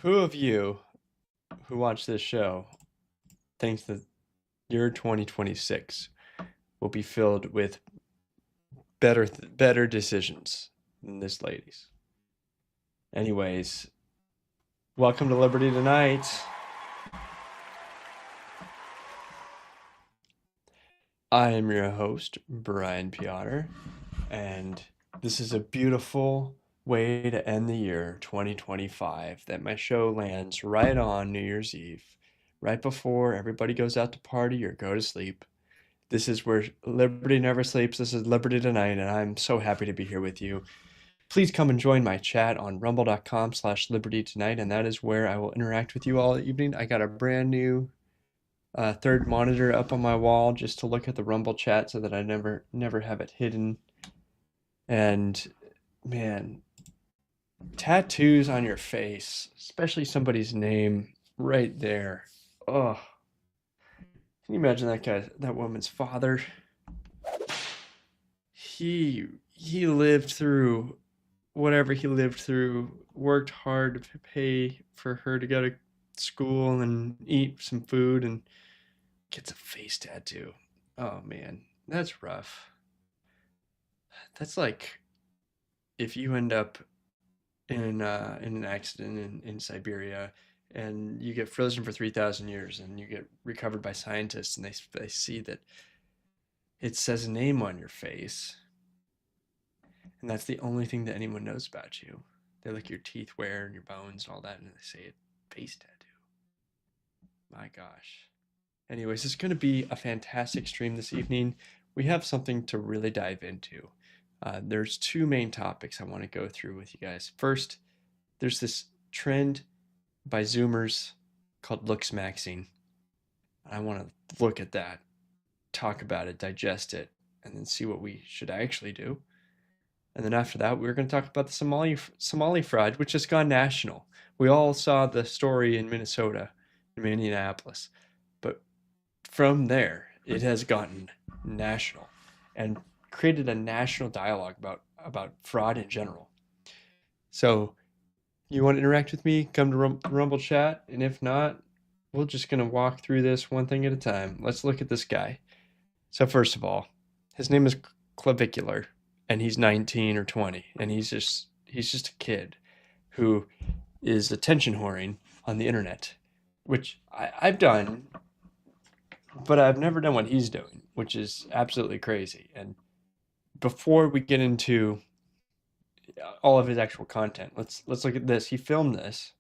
Who of you who watch this show thinks that your 2026 will be filled with better decisions than this lady's? Anyways, welcome to Liberty Tonight. I am your host, Brian Piotr, and this is a beautiful way to end the year 2025 that my show lands right on New Year's Eve, right before everybody goes out to party or go to sleep. This is where Liberty never sleeps. This is Liberty Tonight, and I'm so happy to be here with you. Please come and join my chat on rumble.com/Liberty Tonight, and that is where I will interact with you all evening. I got a brand new third monitor up on my wall just to look at the Rumble chat so that I never have it hidden. And man, tattoos on your face, especially somebody's name right there. Oh, can you imagine that woman's father? he lived through whatever he lived through, worked hard to pay for her to go to school and eat some food, and gets a face tattoo. Oh man, that's rough. That's like if you end up in an accident in Siberia and you get frozen for 3,000 years and you get recovered by scientists and they see that it says a name on your face and that's the only thing that anyone knows about you. They look at your teeth wear and your bones and all that and they say it face tattoo. My gosh. Anyways, it's going to be a fantastic stream this evening. We have something to really dive into. There's two main topics I want to go through with you guys. First, there's this trend by Zoomers called looks maxing. I want to look at that, talk about it, digest it, and then see what we should actually do. And then after that, we're going to talk about the Somali fraud, which has gone national. We all saw the story in Minnesota, in Minneapolis. But from there, it has gotten national and created a national dialogue about fraud in general. So you want to interact with me? Come to Rumble chat. And if not, we're just going to walk through this one thing at a time. Let's look at this guy. So first of all, his name is Clavicular, and he's 19 or 20, and he's just a kid who is attention whoring on the internet, which I've done, but I've never done what he's doing, which is absolutely crazy. And before we get into all of his actual content, let's look at this. He filmed this.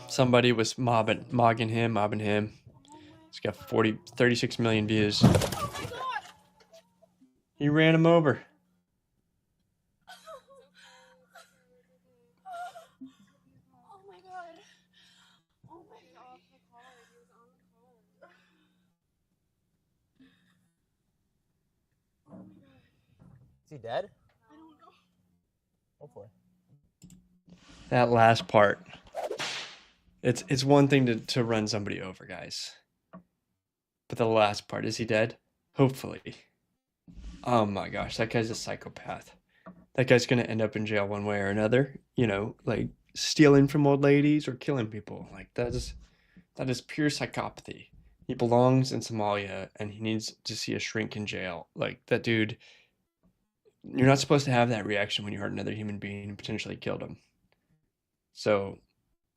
Somebody was mobbing him. He's got 36 million views. He ran him over. Is he dead? I don't know. Hopefully. That last part. It's one thing to run somebody over, guys. But the last part, is he dead? Hopefully. Oh my gosh, that guy's a psychopath. That guy's gonna end up in jail one way or another. You know, like stealing from old ladies or killing people. Like that is pure psychopathy. He belongs in Somalia and he needs to see a shrink in jail. Like that dude, you're not supposed to have that reaction when you hurt another human being and potentially killed him. So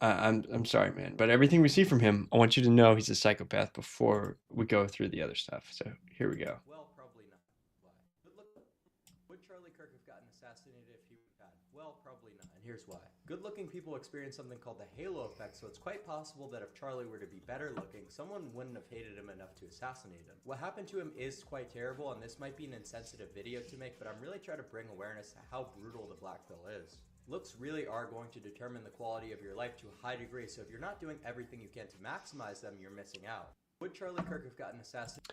I'm sorry, man, but everything we see from him, I want you to know he's a psychopath before we go through the other stuff. So here we go. Well, probably not. Why? But look, would Charlie Kirk have gotten assassinated if he had? Well, probably not, and here's why. Good-looking people experience something called the halo effect, so it's quite possible that if Charlie were to be better looking, someone wouldn't have hated him enough to assassinate him. What happened to him is quite terrible, and this might be an insensitive video to make, but I'm really trying to bring awareness to how brutal the black pill is. Looks really are going to determine the quality of your life to a high degree, so if you're not doing everything you can to maximize them, you're missing out. Would Charlie Kirk have gotten assassinated?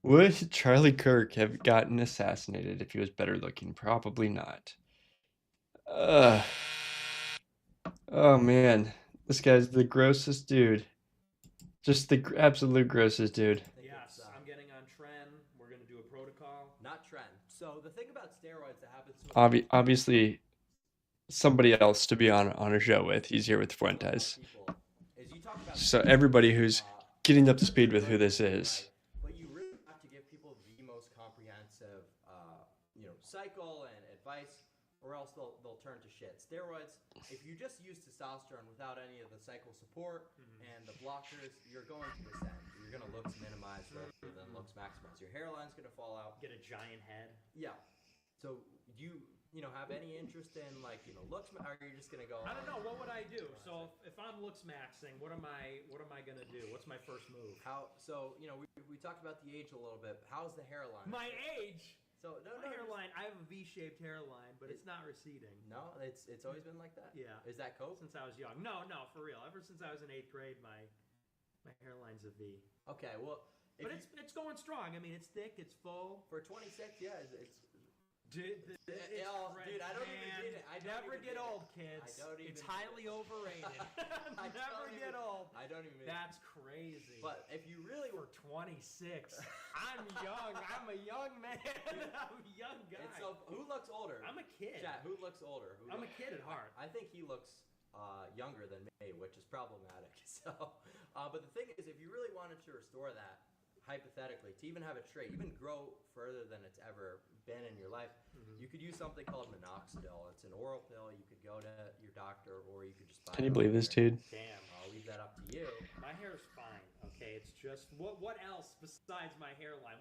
Would Charlie Kirk have gotten assassinated if he was better looking? Probably not. Oh man, this guy's the grossest dude. Just the absolute grossest dude. Yes, I'm getting on trend. We're going to do a protocol. Not trend. So the thing about steroids that happens to Obviously, somebody else to be on a show with. He's here with Fuentes. So everybody who's getting up to speed with who this is. But you really have to give people the most comprehensive, cycle and advice, or else they'll turn to shit. Steroids, if you just use testosterone without any of the cycle support and the blockers, you're going to descend. You're going to looks minimize rather than looks maximize. Your hairline's going to fall out. Get a giant head. Yeah. So do you have any interest in looks, or are you just gonna go? I don't know. What would I do? So if I'm looks maxing, what am I gonna do? What's my first move? We talked about the age a little bit. How's the hairline? My age. So my hairline. I have a V-shaped hairline, but it's not receding. No, it's always been like that. Yeah. Is that coke? Since I was young. No, for real. Ever since I was in 8th grade, my hairline's a V. Okay, well, but it's going strong. I mean, it's thick. It's full. For 26, yeah, it's Dude, Dude, I don't even get it. I don't never even get get old, it. kids. I don't even It's get highly it. overrated. I Never don't get even- old. I don't even. That's crazy. But if you really For were, 26, I'm young. I'm a young man. I'm a young guy. it's so, who looks older? I'm a kid. Chat, who looks older? I'm a kid at heart. I think he looks younger than me, which is problematic. So, but the thing is, if you really wanted to restore that, hypothetically, to even have it straight, even grow further than it's ever been in your life, you could use something called minoxidil. It's an oral pill. You could go to your doctor, or you could just buy Can it you believe over this, there. dude? Damn. I'll leave that up to you. My hair's fine. Okay, it's just what else besides my hairline?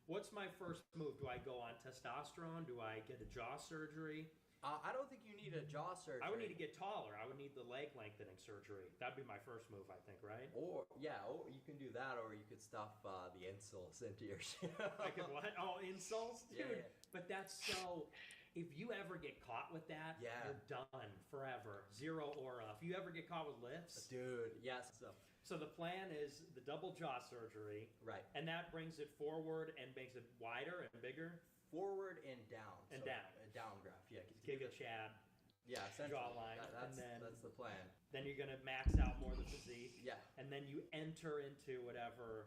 What's my first move? Do I go on testosterone? Do I get a jaw surgery? I don't think you need a jaw surgery. I would need to get taller. I would need the leg lengthening surgery. That'd be my first move, I think, right? Or you can do that, or you could stuff the insoles into your shoe. I could what? Oh, insults, dude. Yeah, yeah. But that's so. If you ever get caught with that, Yeah. you're done forever. Zero aura. If you ever get caught with lifts, Dude, yes. so the plan is the double jaw surgery, Right. and that brings it forward and makes it wider and bigger. Forward and down. And so down. A down graph, yeah. Giga Chad. Yeah, essentially. jawline, That's, and then- that's the plan. Then you're gonna max out more the physique, Yeah. and then you enter into whatever.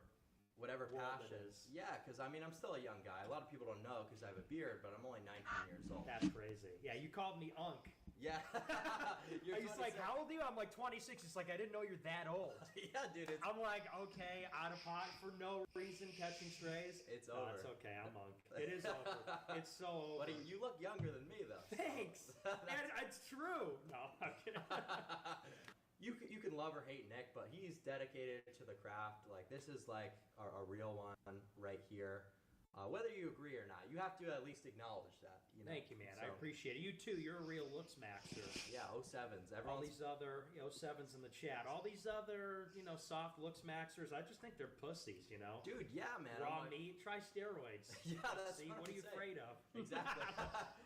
Whatever World it passion. is. Yeah, because I mean, I'm still a young guy. A lot of people don't know because I have a beard, but I'm only 19 years old. That's crazy. Yeah, you called me Unk. Yeah. You're He's like, 26. how old are you? I'm like 26. He's like, I didn't know you're that old. Yeah, dude, it's I'm like, okay, out of pot for no reason, catching strays. It's No, over. it's okay. I'm Unk. It is over. It's so over. Buddy, you look younger than me, though. so- Thanks. And it's true. No, I'm kidding. You can love or hate Nick, but he's dedicated to the craft. Like, this is like a real one right here. Whether you agree or not, you have to at least acknowledge that. You know? Thank you, man. I So, appreciate it. You too. You're a real looks maxer. Yeah, 07s. All Everyone's these other, sevens in the chat. All these other, soft looks maxers. I just think they're pussies. dude. Yeah, man. Raw I'm like, meat. Try steroids. Yeah, that's See, what are you afraid of? Exactly.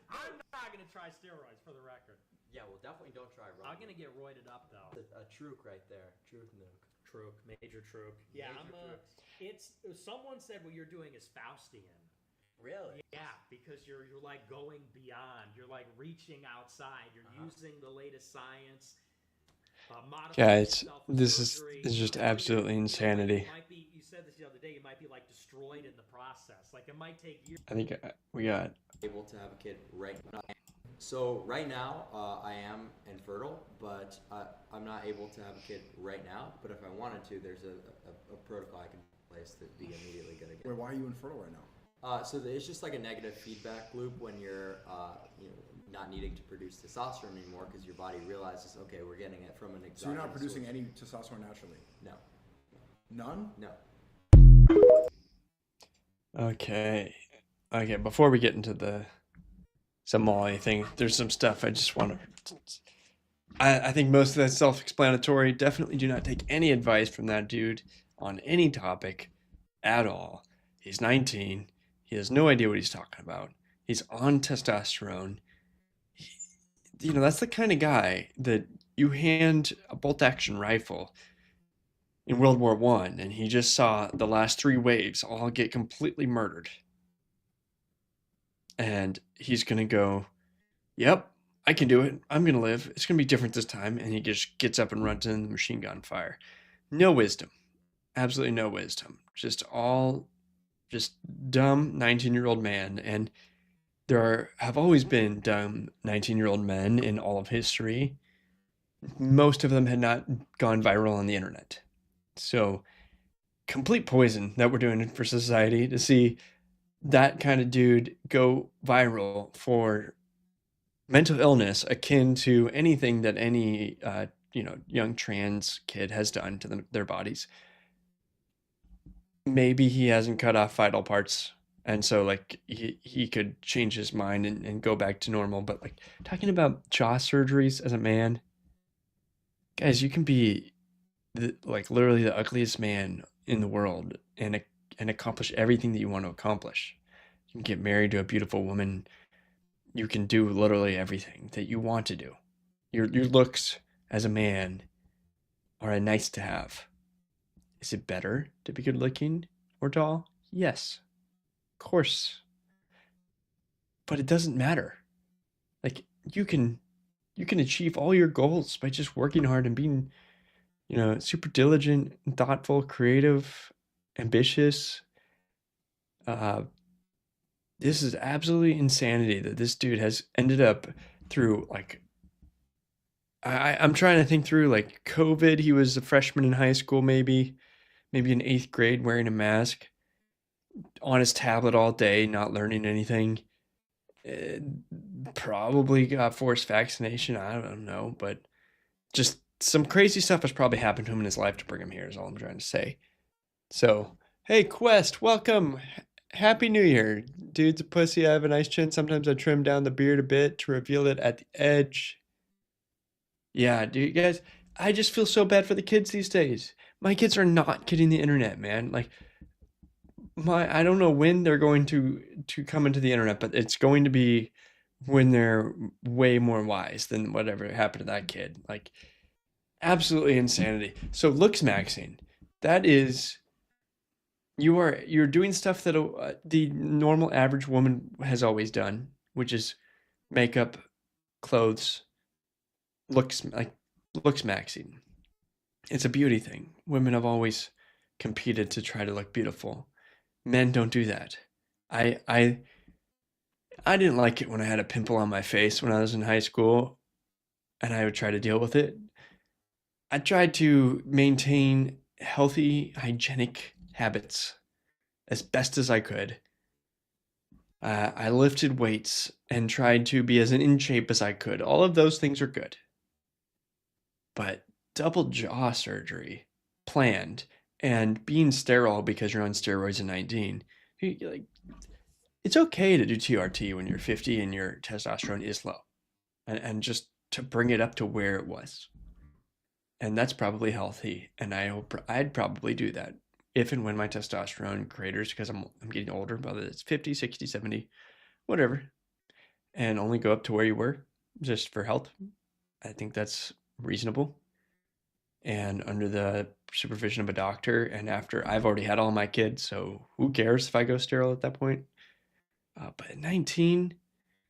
I'm not gonna try steroids for the record. Yeah, well, definitely don't try raw. I'm gonna get roided up though. a truk right there. Truth nuke. Truk, major truk. Yeah, Major truks. It's someone said what you're doing is Faustian. Really? Yeah, because you're like going beyond. You're like reaching outside. You're using the latest science. Modifying Guys, yourself with this is surgery. just You know, absolutely insanity. you said this the other day. You might be like destroyed in the process. Like it might take years. I think we got Able to have a kid right now. So right now, I am infertile, but I'm not able to have a kid right now. But if I wanted to, there's a protocol I can place that'd be immediately gonna get. Wait, why are you infertile right now? So it's just like a negative feedback loop when you're, not needing to produce testosterone anymore because your body realizes, okay, we're getting it from an exogenous So you're not producing source. any testosterone naturally? No, None? no. okay. Okay, before we get into the Somali thing, there's some stuff I just want to. I think most of that's self-explanatory. Definitely do not take any advice from that dude on any topic at all. He's 19. He has no idea what he's talking about. He's on testosterone. That's the kind of guy that you hand a bolt-action rifle in World War I, and he just saw the last 3 waves all get completely murdered. And he's going to go, yep, I can do it. I'm going to live. It's going to be different this time. And he just gets up and runs in the machine gun fire. No wisdom. Absolutely no wisdom. Just dumb 19-year-old man. And there have always been dumb 19-year-old men in all of history. Most of them had not gone viral on the internet. So, complete poison that we're doing for society to see that kind of dude go viral for mental illness akin to anything that any young trans kid has done to their bodies. Maybe he hasn't cut off vital parts, and so like he could change his mind and go back to normal. But like talking about jaw surgeries as a man, guys, you can be literally the ugliest man in the world and accomplish everything that you want to accomplish. You can get married to a beautiful woman. You can do literally everything that you want to do. Your looks as a man are a nice to have. Is it better to be good looking or tall? Yes, of course. but it doesn't matter. Like you can achieve all your goals by just working hard and being, super diligent, thoughtful, creative, ambitious. Uh, this is absolutely insanity that this dude has ended up through like I'm trying to think through like COVID. He was a freshman in high school, maybe in eighth grade, wearing a mask on his tablet all day, not learning anything. Uh, Probably got forced vaccination. I don't know, but just some crazy stuff has probably happened to him in his life to bring him here, is all I'm trying to say. So, hey, Quest, welcome. Happy New Year. Dude's a pussy. I have a nice chin. Sometimes I trim down the beard a bit to reveal it at the edge. Yeah, dude, guys, I just feel so bad for the kids these days. My kids are not getting the internet, man. Like, I don't know when they're going to come into the internet, but it's going to be when they're way more wise than whatever happened to that kid. Like, absolutely insanity. So looks maxing, that is, you're doing stuff that the normal average woman has always done, which is makeup, clothes, looks maxing. It's a beauty thing. Women have always competed to try to look beautiful. Men don't do that. I didn't like it when I had a pimple on my face when I was in high school, and I would try to deal with it. I tried to maintain healthy, hygienic habits as best as I could. I lifted weights and tried to be as in shape as I could. All of those things are good. But double jaw surgery planned and being sterile because you're on steroids at 19, like, it's okay to do TRT when you're 50 and your testosterone is low, and just to bring it up to where it was. And that's probably healthy. And I hope I'd probably do that if and when my testosterone craters, because I'm getting older, whether it's 50, 60, 70, whatever, and only go up to where you were just for health. I think that's reasonable. And under the supervision of a doctor, and after I've already had all my kids, so who cares if I go sterile at that point? But at 19,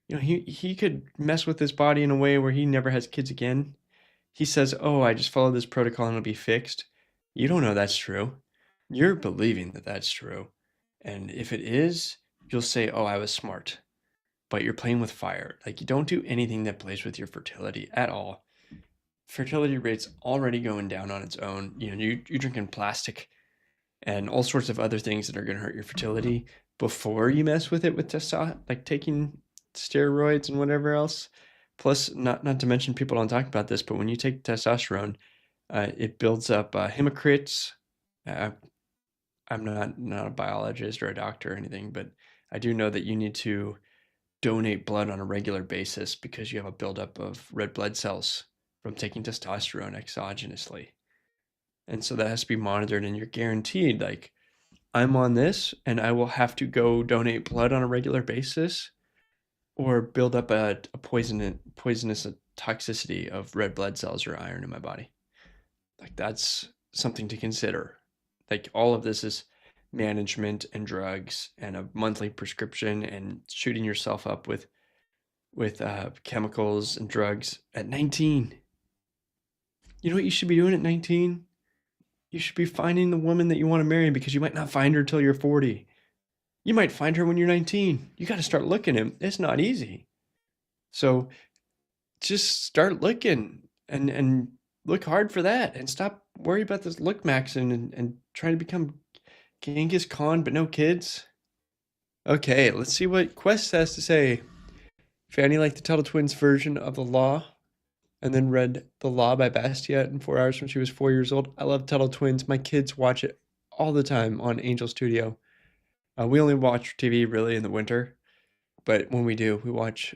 he could mess with his body in a way where he never has kids again. He says, "Oh, I just followed this protocol and it'll be fixed." You don't know that's true. You're believing that that's true. And if it is, you'll say, "Oh, I was smart." But you're playing with fire. Like, you don't do anything that plays with your fertility at all. Fertility rate's already going down on its own. You're drinking plastic and all sorts of other things that are going to hurt your fertility before you mess with it with testosterone, like taking steroids and whatever else. Plus, not to mention, people don't talk about this, but when you take testosterone, it builds up hemocrits. I'm not a biologist or a doctor or anything, but I do know that you need to donate blood on a regular basis because you have a buildup of red blood cells from taking testosterone exogenously. And so that has to be monitored, and you're guaranteed, like, I'm on this and I will have to go donate blood on a regular basis or build up a poisonous toxicity of red blood cells or iron in my body. Like, that's something to consider. Like, all of this is management and drugs and a monthly prescription and shooting yourself up with chemicals and drugs at 19. You know what you should be doing at 19? You should be finding the woman that you want to marry, because you might not find her till you're 40. You might find her when you're 19. You got to start looking. It's not easy. So just start looking and look hard for that, and stop worrying about this look maxing and trying to become Genghis Khan but no kids. Okay, let's see what Quest has to say. Fanny liked the Tuttle Twins version of The Law, and then read The Law by Bastiat in 4 hours when she was 4 years old. I love Tuttle Twins. My kids watch it all the time on Angel Studio. We only watch TV really in the winter, but when we do, we watch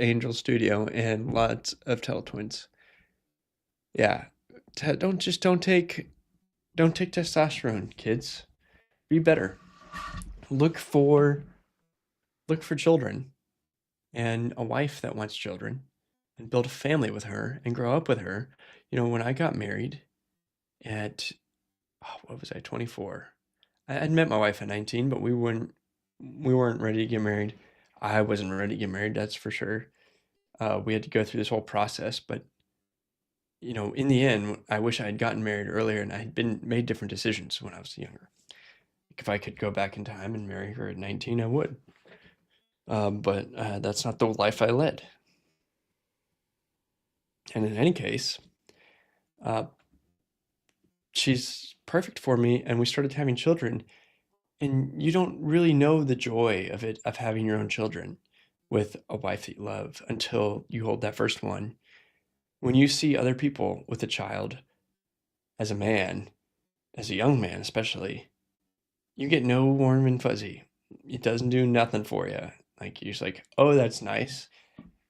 Angel Studio and lots of Tuttle Twins. Yeah, don't take testosterone, kids. Be better. Look for children and a wife that wants children, and build a family with her and grow up with her. When I got married at, what was I, 24? I'd met my wife at 19, but we weren't ready to get married. I wasn't ready to get married, that's for sure. We had to go through this whole process, but in the end, I wish I had gotten married earlier and I had made different decisions when I was younger. If I could go back in time and marry her at 19, I would. But that's not the life I led. And in any case, uh, she's perfect for me, and we started having children. And you don't really know the joy of having your own children with a wife that you love until you hold that first one. When you see other people with a child as a man, as a young man especially, you get no warm and fuzzy. It doesn't do nothing for you. Like you're just like, oh, that's nice.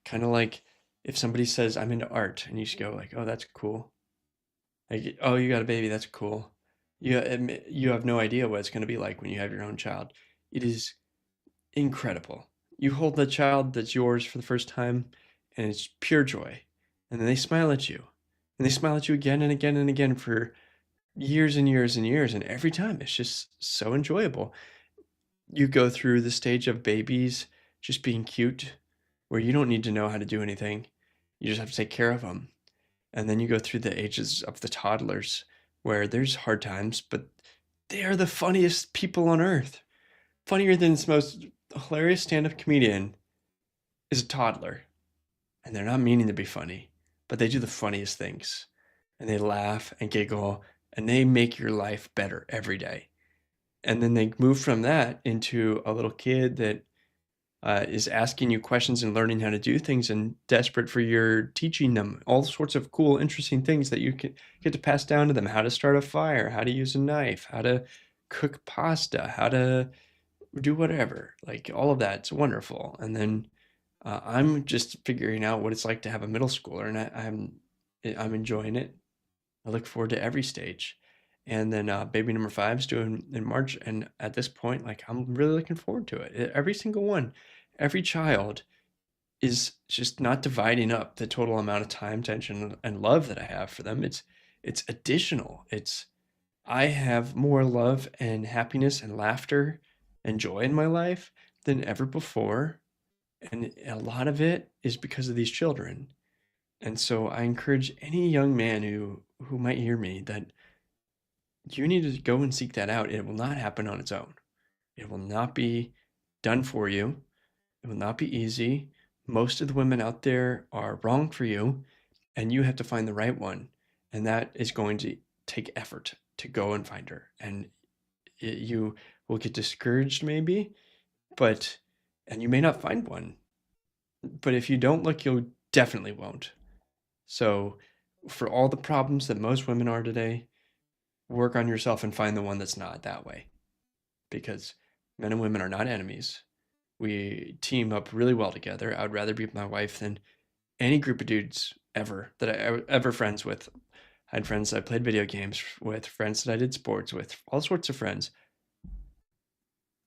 Kind of like if somebody says I'm into art, and you just go like, oh, that's cool. Like, oh, you got a baby, that's cool. You have no idea what it's going to be like when you have your own child. It is incredible. You hold the child that's yours for the first time, and it's pure joy. And then they smile at you, and they smile at you again and again and again for years and years and years. And every time it's just so enjoyable. You go through the stage of babies just being cute, where you don't need to know how to do anything. You just have to take care of them. And then you go through the ages of the toddlers, where there's hard times, but they are the funniest people on earth. Funnier than its most hilarious stand-up comedian is a toddler. And they're not meaning to be funny, but they do the funniest things. And they laugh and giggle, and they make your life better every day. And then they move from that into a little kid that is asking you questions and learning how to do things and desperate for your teaching them all sorts of cool, interesting things that you can get to pass down to them: how to start a fire, how to use a knife, how to cook pasta, how to do whatever. Like all of that's wonderful. And then I'm just figuring out what it's like to have a middle schooler, and I'm enjoying it. I look forward to every stage. And then baby number 5 is due in March, and at this point, like I'm really looking forward to it. Every single one, every child is just not dividing up the total amount of time, attention, and love that I have for them. It's additional. I have more love and happiness and laughter and joy in my life than ever before, and a lot of it is because of these children. And so I encourage any young man who might hear me that you need to go and seek that out. It will not happen on its own. It will not be done for you. It will not be easy. Most of the women out there are wrong for you, and you have to find the right one. And that is going to take effort to go and find her. And you will get discouraged maybe, and you may not find one. But if you don't look, you definitely won't. So for all the problems that most women are today, work on yourself and find the one that's not that way. Because men and women are not enemies. We team up really well together. I would rather be with my wife than any group of dudes ever that I ever friends with. I had friends that I played video games with, friends that I did sports with, all sorts of friends.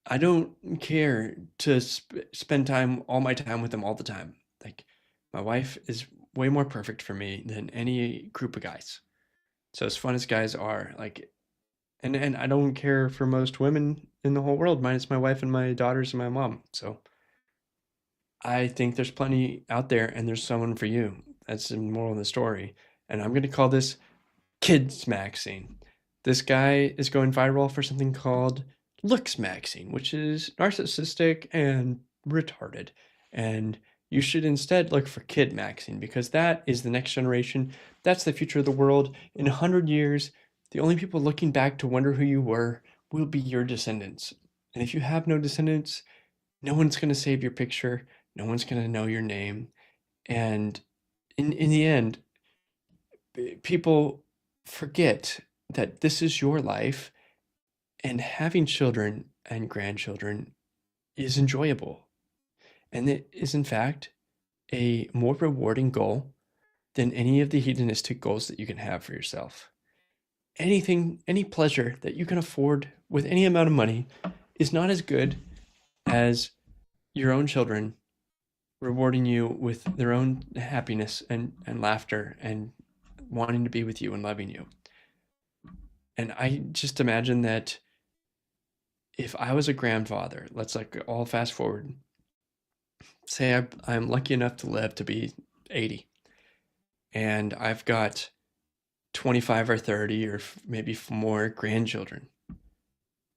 I don't care to spend all my time with them all the time. Like my wife is way more perfect for me than any group of guys. So as fun as guys are, like, and I don't care for most women in the whole world, minus my wife and my daughters and my mom. So I think there's plenty out there, and there's someone for you. That's the moral of the story. And I'm going to call this KIDSMAXing. This guy is going viral for something called LooksMaxing, which is narcissistic and retarded. And you should instead look for KIDMAXing, because that is the next generation. That's the future of the world. In 100 years, the only people looking back to wonder who you were will be your descendants. And if you have no descendants, no one's going to save your picture. No one's going to know your name. And in the end, people forget that this is your life, and having children and grandchildren is enjoyable. And it is, in fact, a more rewarding goal than any of the hedonistic goals that you can have for yourself. Anything, any pleasure that you can afford with any amount of money is not as good as your own children rewarding you with their own happiness and laughter and wanting to be with you and loving you. And I just imagine that if I was a grandfather, let's like all fast forward, say I'm lucky enough to live to be 80, and I've got 25 or 30 or maybe more grandchildren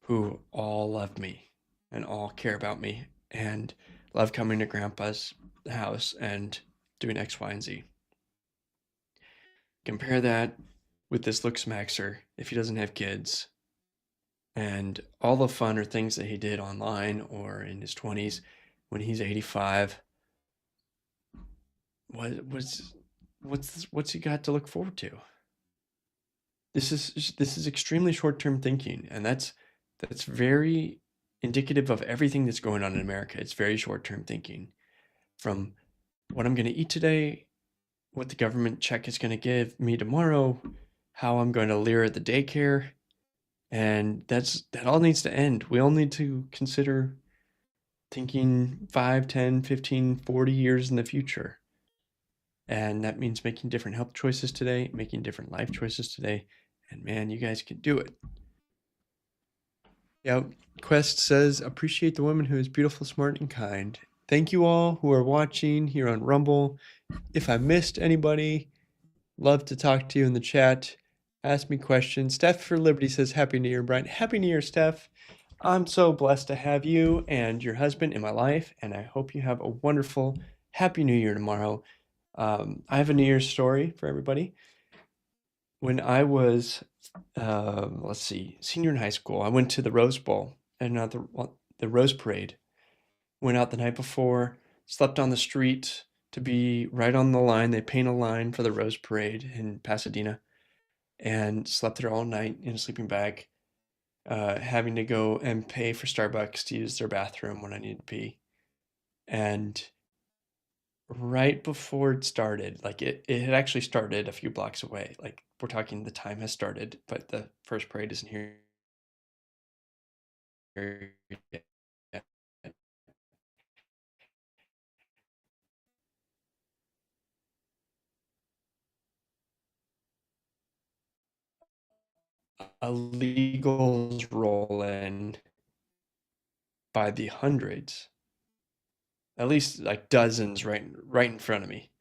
who all love me and all care about me and love coming to grandpa's house and doing X, Y, and Z. Compare that with this looks maxer if he doesn't have kids and all the fun or things that he did online or in his 20s when he's 85. What's he got to look forward to? This is extremely short-term thinking, and that's very indicative of everything that's going on in America. It's very short-term thinking, from what I'm going to eat today, what the government check is going to give me tomorrow, how I'm going to lure at the daycare, and that all needs to end. We all need to consider thinking 5, 10, 15, 40 years in the future. And that means making different health choices today, making different life choices today. And man, you guys can do it. Yeah, Quest says, appreciate the woman who is beautiful, smart, and kind. Thank you all who are watching here on Rumble. If I missed anybody, love to talk to you in the chat. Ask me questions. Steph for Liberty says, Happy New Year, Brian. Happy New Year, Steph. I'm so blessed to have you and your husband in my life, and I hope you have a wonderful, Happy New Year tomorrow. I have a New Year's story for everybody. When I was, senior in high school, I went to the Rose Bowl and not the Rose Parade. Went out the night before, slept on the street to be right on the line. They paint a line for the Rose Parade in Pasadena, and slept there all night in a sleeping bag, having to go and pay for Starbucks to use their bathroom when I needed to pee. And right before it started, like it had actually started a few blocks away. Like we're talking the time has started, but the first parade isn't here yet. Illegals roll in by the hundreds, at least like dozens right in front of me.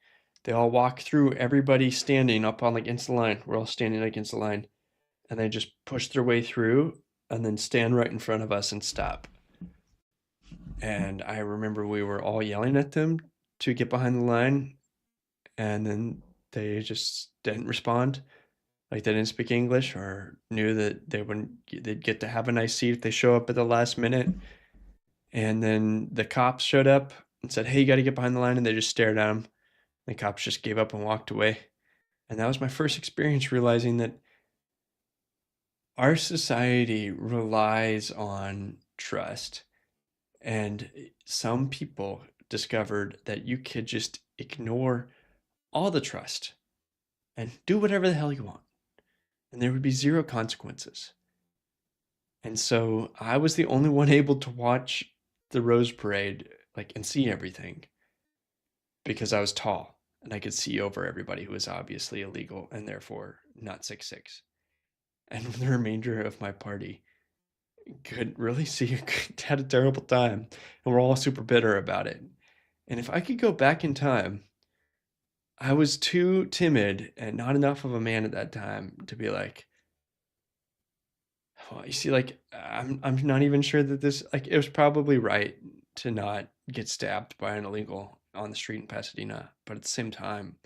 They all walk through, everybody standing up on against the line. We're all standing against the line, and they just push their way through and then stand right in front of us and stop. And I remember we were all yelling at them to get behind the line, and then they just didn't respond. Like they didn't speak English or knew that they'd get to have a nice seat if they show up at the last minute. And then the cops showed up and said, hey, you got to get behind the line. And they just stared at them. The cops just gave up and walked away. And that was my first experience realizing that our society relies on trust. And some people discovered that you could just ignore all the trust and do whatever the hell you want, and there would be zero consequences. And so I was the only one able to watch the Rose Parade, like, and see everything because I was tall and I could see over everybody who was obviously illegal and therefore not 6'6". And the remainder of my party could really see had a terrible time, and we're all super bitter about it. And if I could go back in time, I was too timid and not enough of a man at that time to be like, well, you see, like I'm not even sure that this, like, it was probably right to not get stabbed by an illegal on the street in Pasadena, but at the same time,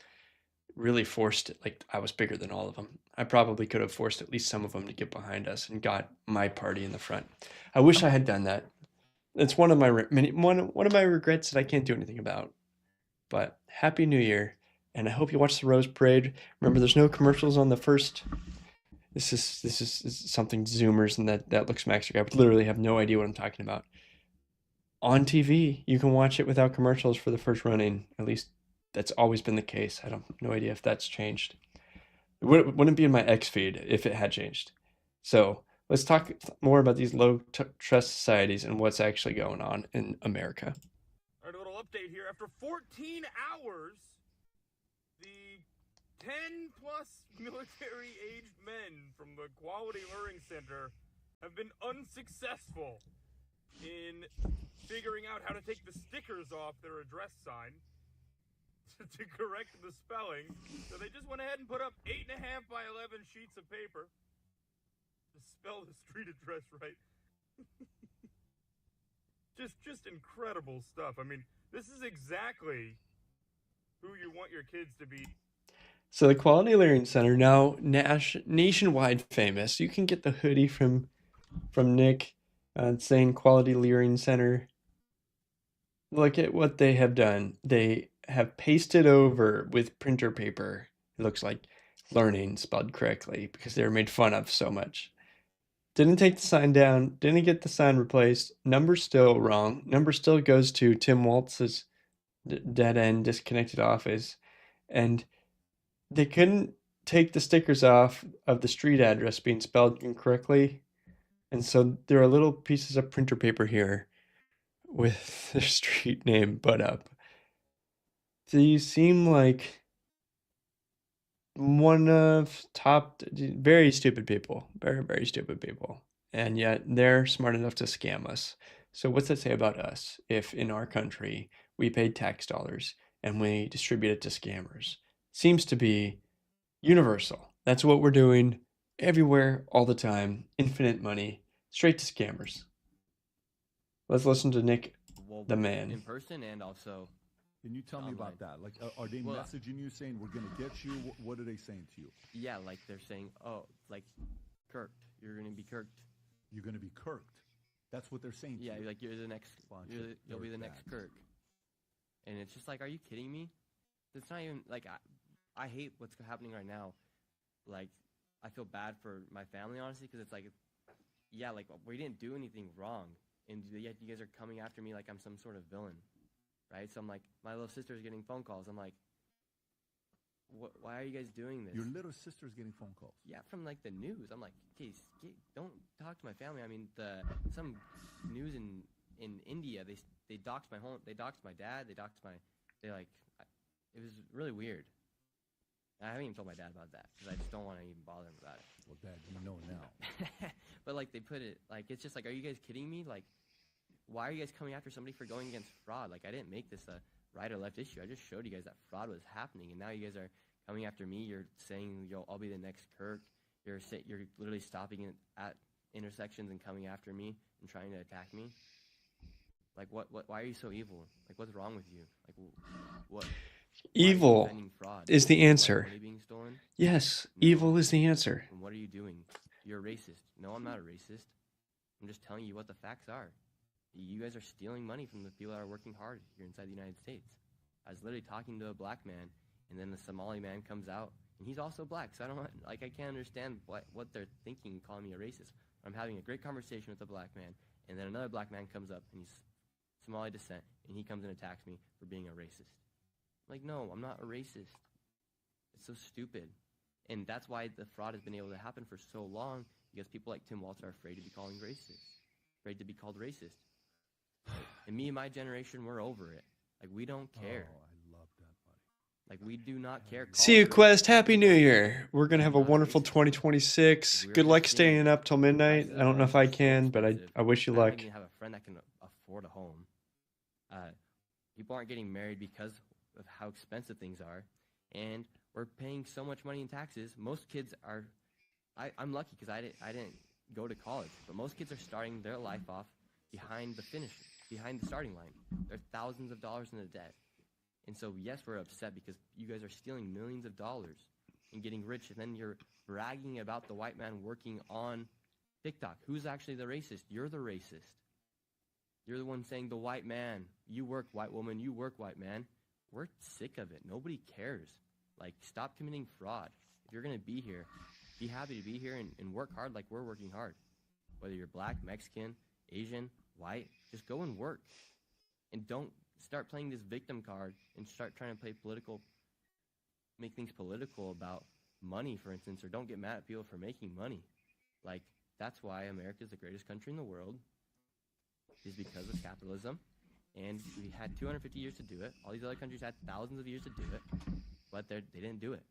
really forced it. Like I was bigger than all of them. I probably could have forced at least some of them to get behind us and got my party in the front. I wish I had done that. It's one of my one of my regrets that I can't do anything about. But Happy New Year, and I hope you watch the Rose Parade. Remember, there's no commercials on the first. This is something Zoomers and that looks Max guy would literally have no idea what I'm talking about. On TV, you can watch it without commercials for the first running. At least that's always been the case. I don't no idea if that's changed. It wouldn't be in my X feed if it had changed. So let's talk more about these low trust societies and what's actually going on in America. All right, a little update here. After 14 hours, the 10-plus military-aged men from the Quality Learning Center have been unsuccessful in figuring out how to take the stickers off their address sign to correct the spelling. So they just went ahead and put up 8.5 by 11 sheets of paper to spell the street address right. just incredible stuff. I mean, this is exactly who you want your kids to be. So the Quality Learning Center, now nationwide famous. You can get the hoodie from Nick saying Quality Learning Center. Look at what they have done. They have pasted over with printer paper. It looks like learning spelled correctly because they were made fun of so much. Didn't take the sign down. Didn't get the sign replaced. Number still wrong. Number still goes to Tim Waltz's dead end disconnected office. And they couldn't take the stickers off of the street address being spelled incorrectly. And so there are little pieces of printer paper here with the street name put up. These seem like one of top very stupid people, very stupid people, and yet they're smart enough to scam us. So what's that say about us if in our country we paid tax dollars and we distribute it to scammers? Seems to be universal. That's what we're doing everywhere all the time. Infinite money straight to scammers. Let's listen to Nick, the man. In person and also. Can you tell me about that? Like, are they messaging you saying, we're going to get you? What are they saying to you? Yeah, like they're saying, oh, like, Kirked. You're going to be Kirked. You're going to be Kirked. That's what they're saying to you. Yeah, like, you're the next, you'll be the next Kirk. And it's just like, are you kidding me? It's not even, like, I hate what's happening right now. Like, I feel bad for my family, honestly, because it's like, yeah, like, we didn't do anything wrong. And yet you guys are coming after me like I'm some sort of villain. Right? So I'm like, my little sister's getting phone calls. I'm like, why are you guys doing this? Your little sister's getting phone calls? Yeah, from like the news. I'm like, geez, don't talk to my family. I mean, some news in India, they doxed my home. They doxed my dad. It was really weird. I haven't even told my dad about that because I just don't want to even bother him about it. Well, Dad, you know now. But like they put it, like it's just like, are you guys kidding me? Like, why are you guys coming after somebody for going against fraud? Like, I didn't make this a right or left issue. I just showed you guys that fraud was happening, and now you guys are coming after me. You're saying, I'll be the next Kirk. You're literally stopping at intersections and coming after me and trying to attack me. Like, why are you so evil? Like, what's wrong with you? Like, what? Evil is the answer. Money being stolen? Yes, No. evil is the answer. And what are you doing? You're a racist. No, I'm not a racist. I'm just telling you what the facts are. You guys are stealing money from the people that are working hard here inside the United States. I was literally talking to a black man, and then the Somali man comes out, and he's also black. So I can't understand what they're thinking, calling me a racist. I'm having a great conversation with a black man, and then another black man comes up, and he's Somali descent, and he comes and attacks me for being a racist. I'm like, no, I'm not a racist. It's so stupid. And that's why the fraud has been able to happen for so long, because people like Tim Waltz are afraid to be called racist. And me and my generation, we're over it. Like, we don't care. Oh, I love that, buddy. Like, we do not care. See you, Quest. Happy New Year. We're going to have a wonderful 2026. Good luck staying up till midnight. I don't know if I can, but I wish you luck. I don't even have a friend that can afford a home. People aren't getting married because of how expensive things are. And we're paying so much money in taxes. Most kids are... I'm lucky because I didn't go to college. But most kids are starting their life off behind the starting line. They're thousands of dollars in the debt. And so, yes, we're upset because you guys are stealing millions of dollars and getting rich, and then you're bragging about the white man working on TikTok. Who's actually the racist? You're the racist. You're the one saying the white man. You work, white woman. You work, white man. We're sick of it. Nobody cares. Like, stop committing fraud. If you're going to be here, be happy to be here and work hard like we're working hard. Whether you're black, Mexican, Asian, white, just go and work. And don't start playing this victim card and start trying to make things political about money, for instance, or don't get mad at people for making money. Like, that's why America is the greatest country in the world, is because of capitalism. And we had 250 years to do it. All these other countries had thousands of years to do it, but they didn't do it.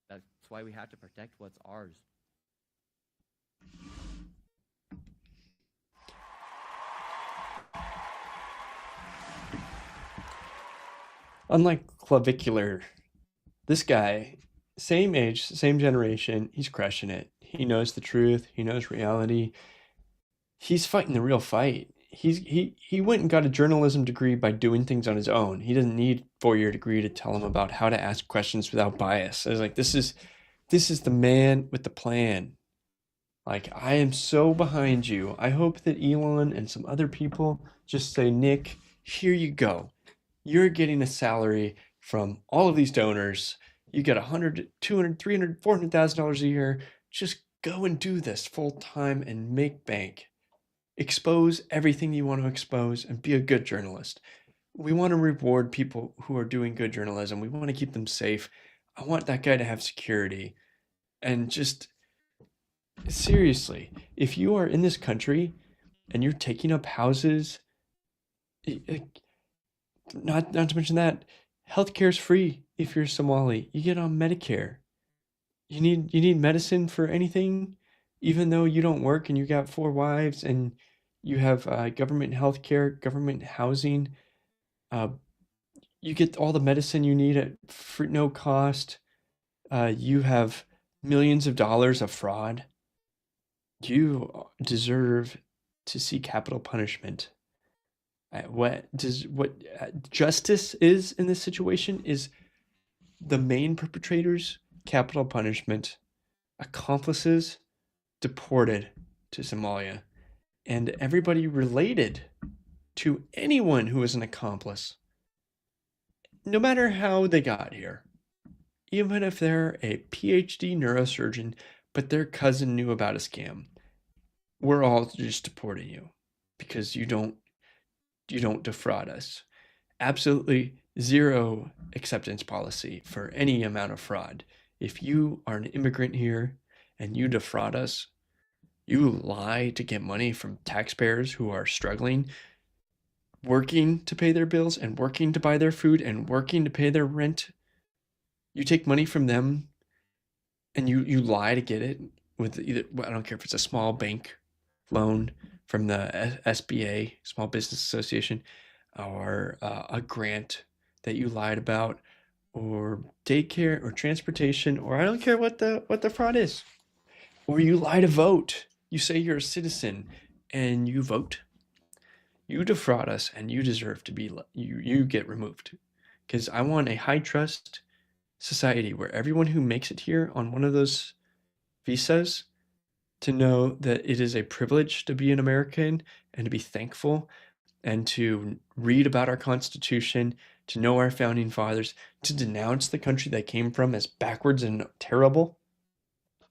That's why we have to protect what's ours. Unlike Clavicular, this guy, same age, same generation, he's crushing it. He knows the truth. He knows reality. He's fighting the real fight. He went and got a journalism degree by doing things on his own. He doesn't need 4-year degree to tell him about how to ask questions without bias. I was like, this is the man with the plan. Like, I am so behind you. I hope that Elon and some other people just say, Nick, here you go. You're getting a salary from all of these donors. You get $100, $200, $300, $400,000 a year. Just go and do this full time and make bank. Expose everything you want to expose and be a good journalist. We want to reward people who are doing good journalism. We want to keep them safe. I want that guy to have security. And just seriously, if you are in this country and you're taking up houses, not to mention that healthcare is free if you're Somali. You get on Medicare. You need medicine for anything, even though you don't work and you got 4 wives and you have government healthcare, government housing. You get all the medicine you need at no cost. You have millions of dollars of fraud. You deserve to see capital punishment. What justice is in this situation is the main perpetrators, capital punishment, accomplices deported to Somalia, and everybody related to anyone who is an accomplice, no matter how they got here, even if they're a PhD neurosurgeon, but their cousin knew about a scam, we're all just deporting you because you don't defraud us. Absolutely zero acceptance policy for any amount of fraud. If you are an immigrant here and you defraud us, you lie to get money from taxpayers who are struggling, working to pay their bills and working to buy their food and working to pay their rent. You take money from them and you lie to get it with either, I don't care if it's a small bank loan from the SBA, Small Business Association, or a grant that you lied about, or daycare or transportation, or I don't care what the fraud is. Or you lie to vote. You say you're a citizen and you vote. You defraud us and you deserve to be, you get removed. Because I want a high trust society where everyone who makes it here on one of those visas to know that it is a privilege to be an American and to be thankful and to read about our Constitution, to know our founding fathers, to denounce the country they came from as backwards and terrible,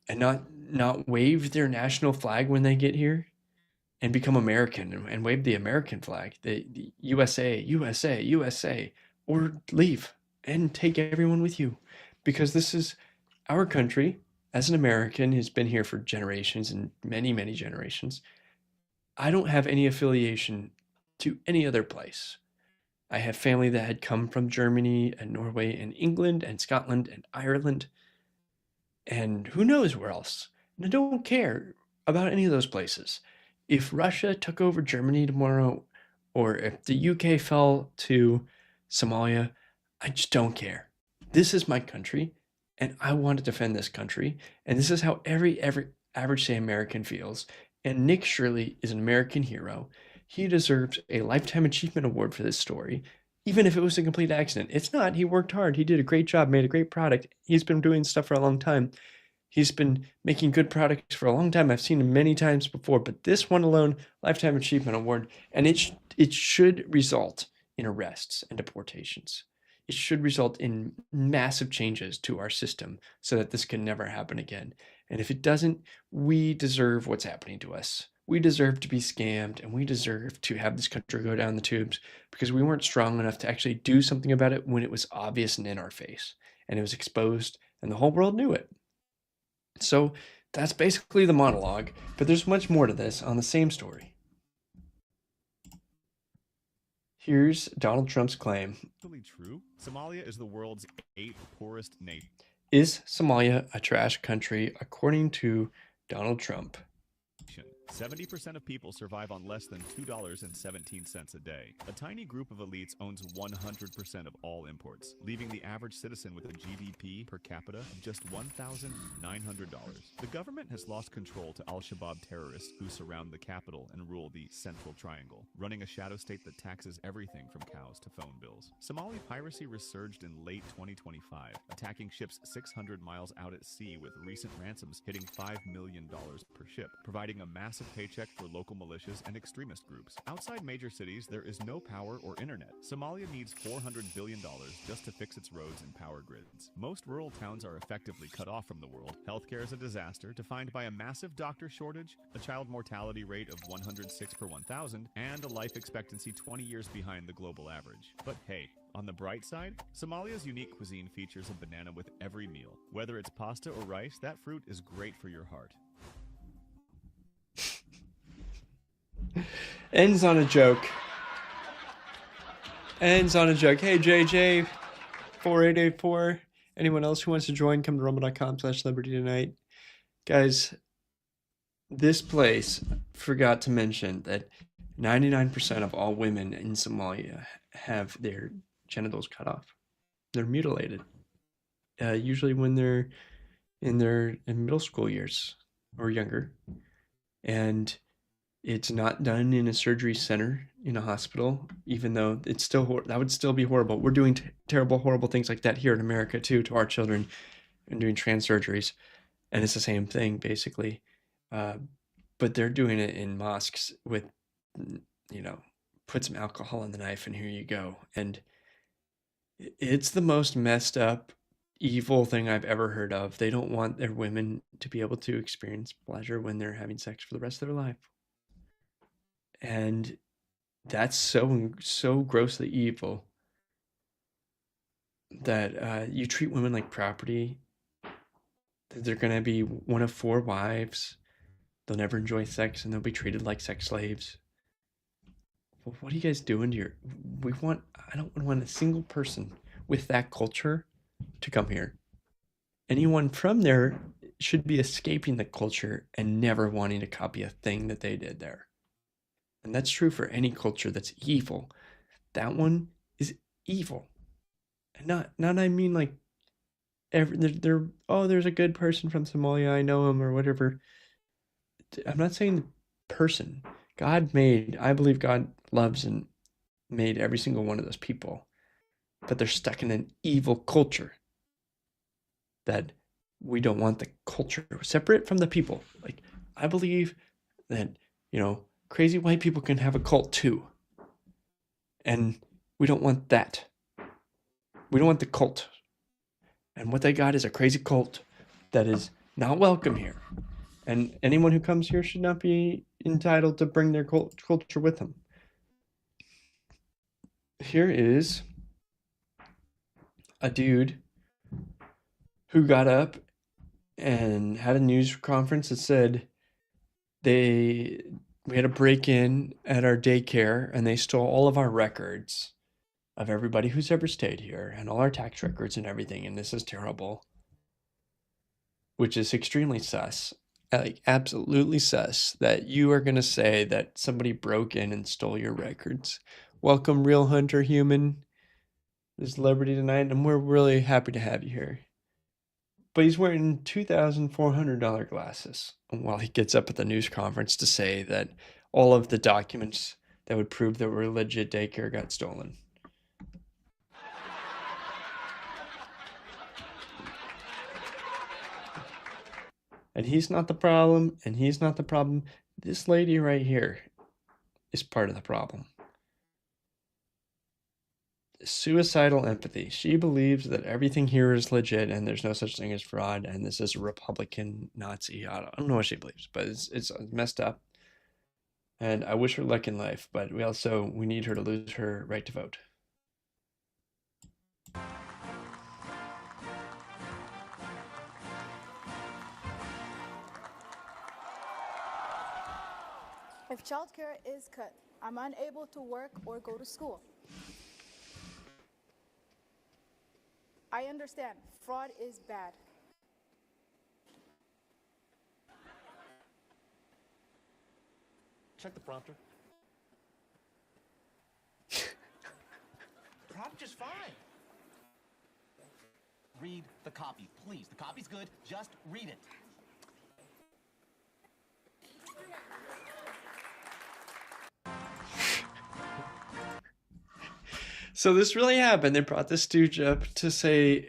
and not wave their national flag when they get here and become American and wave the American flag, the USA, USA, USA, or leave and take everyone with you, because this is our country. As an American who's been here for generations and many, many generations, I don't have any affiliation to any other place. I have family that had come from Germany and Norway and England and Scotland and Ireland and who knows where else. And I don't care about any of those places. If Russia took over Germany tomorrow, or if the UK fell to Somalia, I just don't care. This is my country, and I want to defend this country. And this is how every average, say, American feels. And Nick Shirley is an American hero. He deserves a Lifetime Achievement Award for this story, even if it was a complete accident. It's not. He worked hard. He did a great job, made a great product. He's been doing stuff for a long time. He's been making good products for a long time. I've seen him many times before, but this one alone, Lifetime Achievement Award, and it should result in arrests and deportations. It should result in massive changes to our system so that this can never happen again. And if it doesn't, we deserve what's happening to us. We deserve to be scammed, and we deserve to have this country go down the tubes because we weren't strong enough to actually do something about it when it was obvious and in our face, and it was exposed, and the whole world knew it. So that's basically the monologue, but there's much more to this on the same story. Here's Donald Trump's claim. True. Somalia is the world's 8th poorest nation. Is Somalia a trash country according to Donald Trump? 70% of people survive on less than $2.17 a day. A tiny group of elites owns 100% of all imports, leaving the average citizen with a GDP per capita of just $1,900. The government has lost control to al-Shabaab terrorists who surround the capital and rule the Central Triangle, running a shadow state that taxes everything from cows to phone bills. Somali piracy resurged in late 2025, attacking ships 600 miles out at sea, with recent ransoms hitting $5 million per ship, providing a massive paycheck for local militias and extremist groups. Outside major cities, there is no power or internet. Somalia needs $400 billion just to fix its roads and power grids. Most rural towns are effectively cut off from the world. Healthcare is a disaster, defined by a massive doctor shortage, a child mortality rate of 106 per 1,000, and a life expectancy 20 years behind the global average. But hey, on the bright side, Somalia's unique cuisine features a banana with every meal. Whether it's pasta or rice, that fruit is great for your heart. Ends on a joke. Ends on a joke. Hey, JJ, 4884. Anyone else who wants to join, come to rumble.com/Liberty Tonight. Guys, this place forgot to mention that 99% of all women in Somalia have their genitals cut off. They're mutilated. Usually when they're in middle school years or younger. And it's not done in a surgery center in a hospital, even though it's still that would still be horrible. We're doing terrible, horrible things like that here in America too to our children, and doing trans surgeries, and it's the same thing basically. But they're doing it in mosques with, put some alcohol in the knife and here you go. And it's the most messed up, evil thing I've ever heard of. They don't want their women to be able to experience pleasure when they're having sex for the rest of their life. And that's so grossly evil that you treat women like property. They're going to be one of 4 wives. They'll never enjoy sex, and they'll be treated like sex slaves. Well, what are you guys doing to I don't want a single person with that culture to come here. Anyone from there should be escaping the culture and never wanting to copy a thing that they did there. And that's true for any culture that's evil. That one is evil. And not I mean like there's a good person from Somalia, I know him or whatever. I'm not saying the person. I believe God loves and made every single one of those people. But they're stuck in an evil culture that we don't want the culture separate from the people. Like, I believe that, crazy white people can have a cult too. And we don't want that. We don't want the cult. And what they got is a crazy cult that is not welcome here. And anyone who comes here should not be entitled to bring their culture with them. Here is a dude who got up and had a news conference that said we had a break-in at our daycare and they stole all of our records of everybody who's ever stayed here and all our tax records and everything, and this is terrible. Which is extremely sus. Like, absolutely sus that you are going to say that somebody broke in and stole your records. Welcome, Real Hunter Human. This is Liberty Tonight, and we're really happy to have you here. But he's wearing $2,400 glasses while he gets up at the news conference to say that all of the documents that would prove that we're legit daycare got stolen. And he's not the problem, and he's not the problem. This lady right here is part of the problem. Suicidal empathy. She believes that everything here is legit and there's no such thing as fraud, and this is a Republican Nazi. I don't know what she believes, but it's messed up. And I wish her luck in life, but we need her to lose her right to vote. If childcare is cut, I'm unable to work or go to school. I understand fraud is bad. Check the prompter. Prompt is fine. Read the copy, please. The copy's good. Just read it. So this really happened. They brought the stooge up to say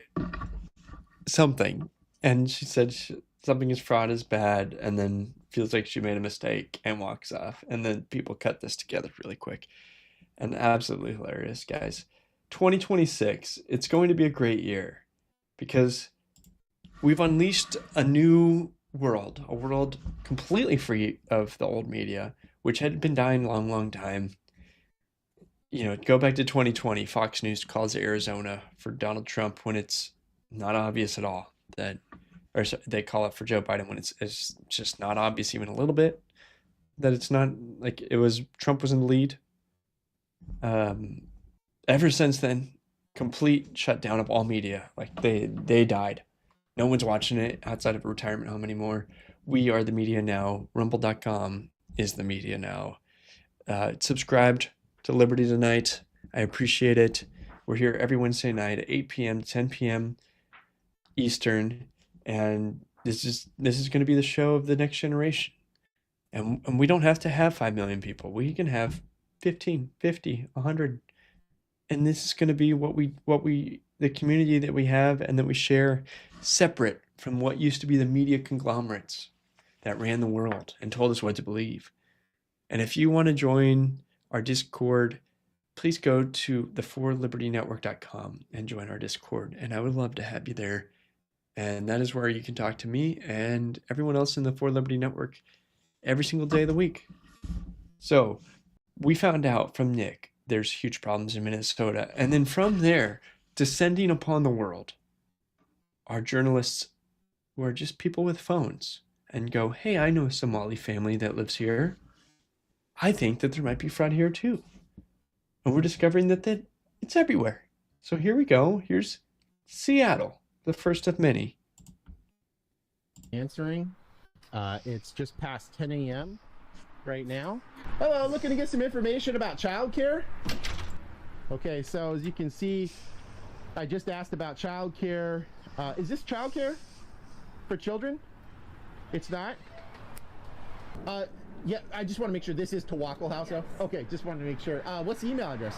something, and she said something is fraud is bad, and then feels like she made a mistake and walks off. And then people cut this together really quick, and absolutely hilarious, guys. 2026, it's going to be a great year because we've unleashed a new world, a world completely free of the old media, which had been dying a long, long time. You know, go back to 2020, Fox News calls Arizona for Donald Trump when it's not obvious at all that, or they call it for Joe Biden when it's just not obvious even a little bit that it's not, like it was, Trump was in the lead. Ever since then, complete shutdown of all media. Like they died. No one's watching it outside of a retirement home anymore. We are the media now. Rumble.com is the media now. Subscribed to Liberty Tonight. I appreciate it. We're here every Wednesday night at 8 p.m. to 10 p.m. Eastern, and this is going to be the show of the next generation. And we don't have to have 5 million people. We can have 15, 50, 100. And this is going to be what we the community that we have and that we share, separate from what used to be the media conglomerates that ran the world and told us what to believe. And if you want to join our Discord, please go to the4libertynetwork.com and join our Discord. And I would love to have you there. And that is where you can talk to me and everyone else in the 4 Liberty Network every single day of the week. So we found out from Nick there's huge problems in Minnesota. And then from there, descending upon the world are journalists who are just people with phones and go, hey, I know a Somali family that lives here. I think that there might be fraud here too. And we're discovering that it's everywhere. So here we go. Here's Seattle, the first of many. Answering. It's just past 10 a.m. right now. Hello, looking to get some information about childcare. Okay, so as you can see, I just asked about childcare. Is this childcare for children? It's not? Yeah, I just want to make sure this is Tawakkul House. Yes. Okay, just wanted to make sure. What's the email address?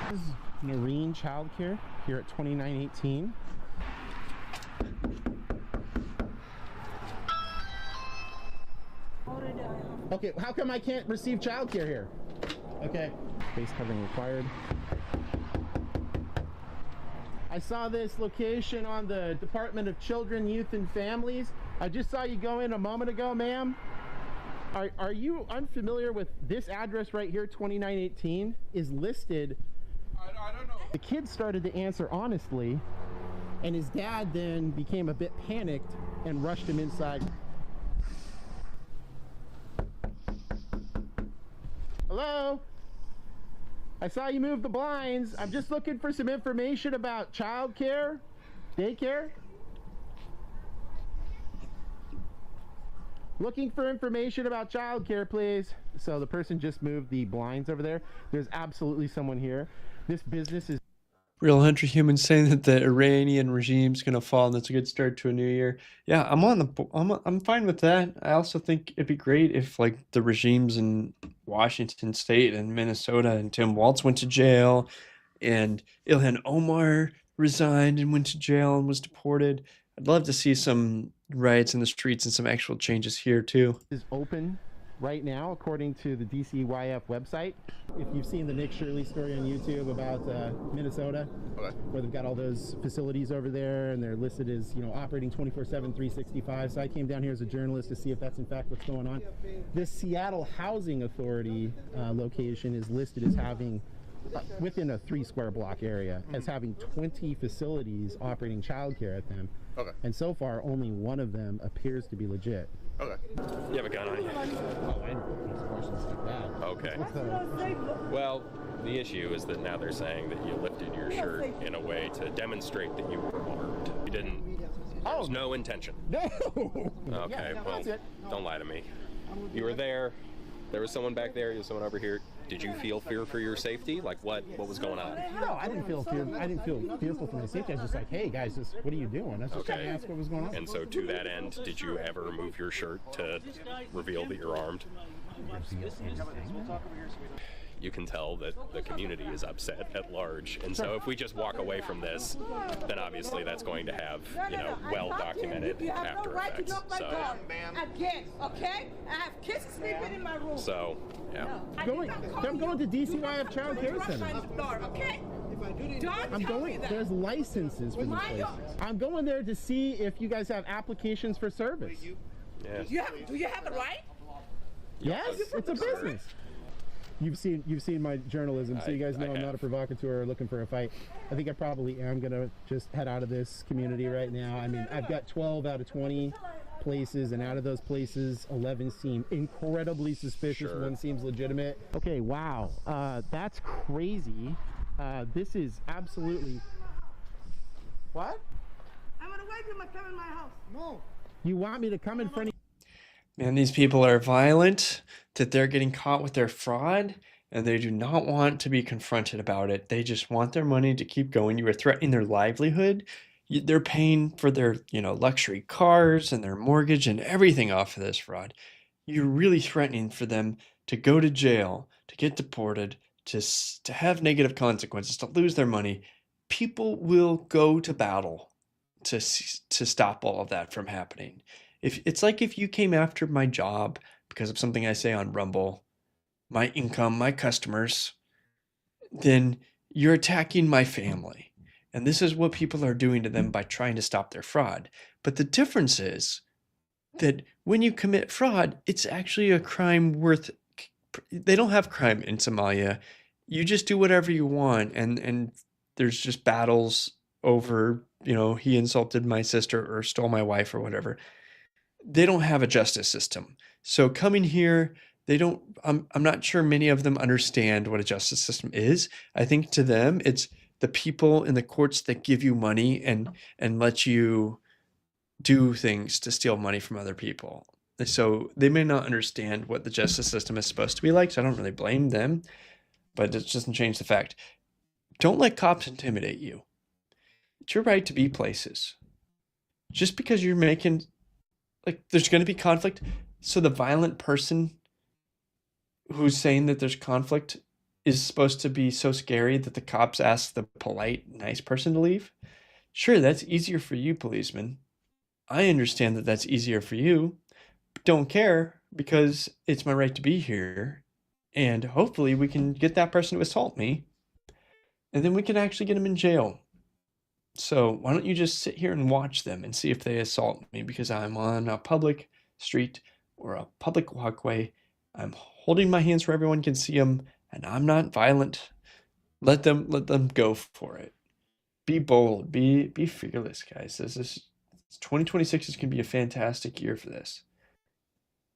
This is Noreen Childcare here at 2918. Okay, how come I can't receive childcare here? Okay, face covering required. I saw this location on the Department of Children, Youth, and Families. I just saw you go in a moment ago, ma'am. Are you unfamiliar with this address right here, 2918, is listed? I don't know. The kid started to answer honestly, and his dad then became a bit panicked and rushed him inside. Hello? I saw you move the blinds. I'm just looking for some information about childcare, daycare. Looking for information about childcare, please. So the person just moved the blinds over there. There's absolutely someone here. This business is Real Hunter Human saying that the Iranian regime's gonna fall and that's a good start to a new year. Yeah, I'm fine with that. I also think it'd be great if like the regimes in Washington State and Minnesota and Tim Walz went to jail and Ilhan Omar resigned and went to jail and was deported. I'd love to see some riots in the streets and some actual changes here too. Is open right now, according to the DCYF website. If you've seen the Nick Shirley story on YouTube about Minnesota, where they've got all those facilities over there and they're listed as, you know, operating 24/7, 365. So I came down here as a journalist to see if that's in fact what's going on. This Seattle Housing Authority location is listed as having, within a 3-square block area, as having 20 facilities operating childcare at them. Okay. And so far, only one of them appears to be legit. Okay. You have a gun on you? Oh, I don't ask questions like that. Okay. Well, the issue is that now they're saying that you lifted your shirt in a way to demonstrate that you were armed. You didn't. There was no intention. No. Okay, Yeah, no, well, that's it. don't lie to me. You were there. There was someone back there, someone over here. Did you feel fear for your safety? Like what was going on? No, I didn't feel fearful for my safety. I was just like, hey guys, what are you doing? I was just trying to ask what was going on. And so to that end, did you ever remove your shirt to reveal that you're armed? You can tell that the community is upset at large, and so if we just walk away from this, then obviously that's going to have, well documented after effects. So, again, okay? I have kids sleeping in my room. So, yeah. I'm going to DCYF Child Care Center. Okay? I'm going. There's licenses for these places. I'm going there to see if you guys have applications for service. Yeah. Do you have a right? Yes, it's a business. You've seen my journalism, so you guys know I'm not a provocateur or looking for a fight. I think I probably am gonna just head out of this community right now. I mean, I've got 12 out of 20 places, and out of those places, 11 seem incredibly suspicious. One seems legitimate. Okay, wow, that's crazy. This is absolutely. What? I'm gonna wait till I come in my house. No. You want me to come in front of? Man, these people are violent, that they're getting caught with their fraud, and they do not want to be confronted about it. They just want their money to keep going. You are threatening their livelihood. They're paying for their, luxury cars and their mortgage and everything off of this fraud. You're really threatening for them to go to jail, to get deported, to have negative consequences, to lose their money. People will go to battle to stop all of that from happening. It's like if you came after my job because of something I say on Rumble, my income, my customers, then you're attacking my family. And this is what people are doing to them by trying to stop their fraud. But the difference is that when you commit fraud, it's actually a crime they don't have crime in Somalia. You just do whatever you want. And there's just battles over, he insulted my sister or stole my wife or whatever. They don't have a justice system. So coming here, I'm not sure many of them understand what a justice system is. I think to them, it's the people in the courts that give you money and let you do things to steal money from other people. So they may not understand what the justice system is supposed to be like. So I don't really blame them, but it doesn't change the fact. Don't let cops intimidate you. It's your right to be places. Just because you're making, there's going to be conflict. So the violent person who's saying that there's conflict is supposed to be so scary that the cops ask the polite, nice person to leave? Sure, that's easier for you, policeman. I understand that that's easier for you, but don't care because it's my right to be here. And hopefully we can get that person to assault me, and then we can actually get them in jail. So why don't you just sit here and watch them and see if they assault me because I'm on a public street or a public walkway. I'm holding my hands where everyone can see them, and I'm not violent. Let them go for it. Be bold. Be fearless, guys. 2026 is going to be a fantastic year for this.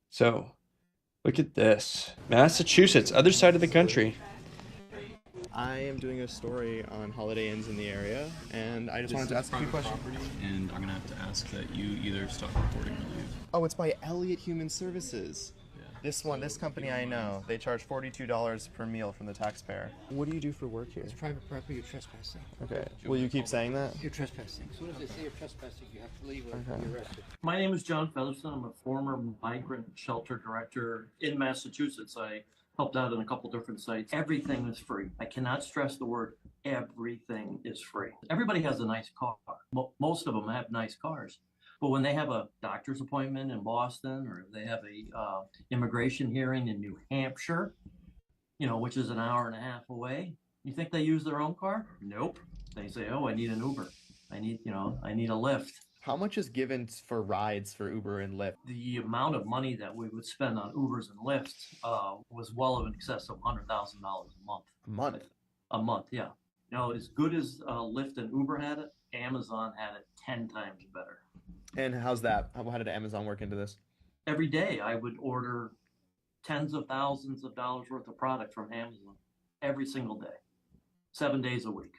So look at this. Massachusetts, other side of the country. I am doing a story on Holiday Inns in the area, and I just wanted to ask a few questions. And I'm going to have to ask that you either stop recording or leave. Oh, it's by Elliott Human Services. Yeah. This company I know, they charge $42 per meal from the taxpayer. What do you do for work here? It's private property, you're trespassing. Okay. Will you keep saying that? You're trespassing. As soon as they say you're trespassing, you have to leave or you're arrested. My name is John Featherston. I'm a former migrant shelter director in Massachusetts. I helped out in a couple different sites. Everything is free. I cannot stress the word everything is free. Everybody has a nice car. Most of them have nice cars. But when they have a doctor's appointment in Boston, or they have a immigration hearing in New Hampshire, which is an hour and a half away, you think they use their own car? Nope. They say, oh, I need an Uber. I need a Lyft. How much is given for rides for Uber and Lyft? The amount of money that we would spend on Ubers and Lyfts was well in excess of $100,000 a month. A month? A month, yeah. As good as Lyft and Uber had it, Amazon had it 10 times better. And how's that? How did Amazon work into this? Every day I would order tens of thousands of dollars worth of product from Amazon every single day, 7 days a week.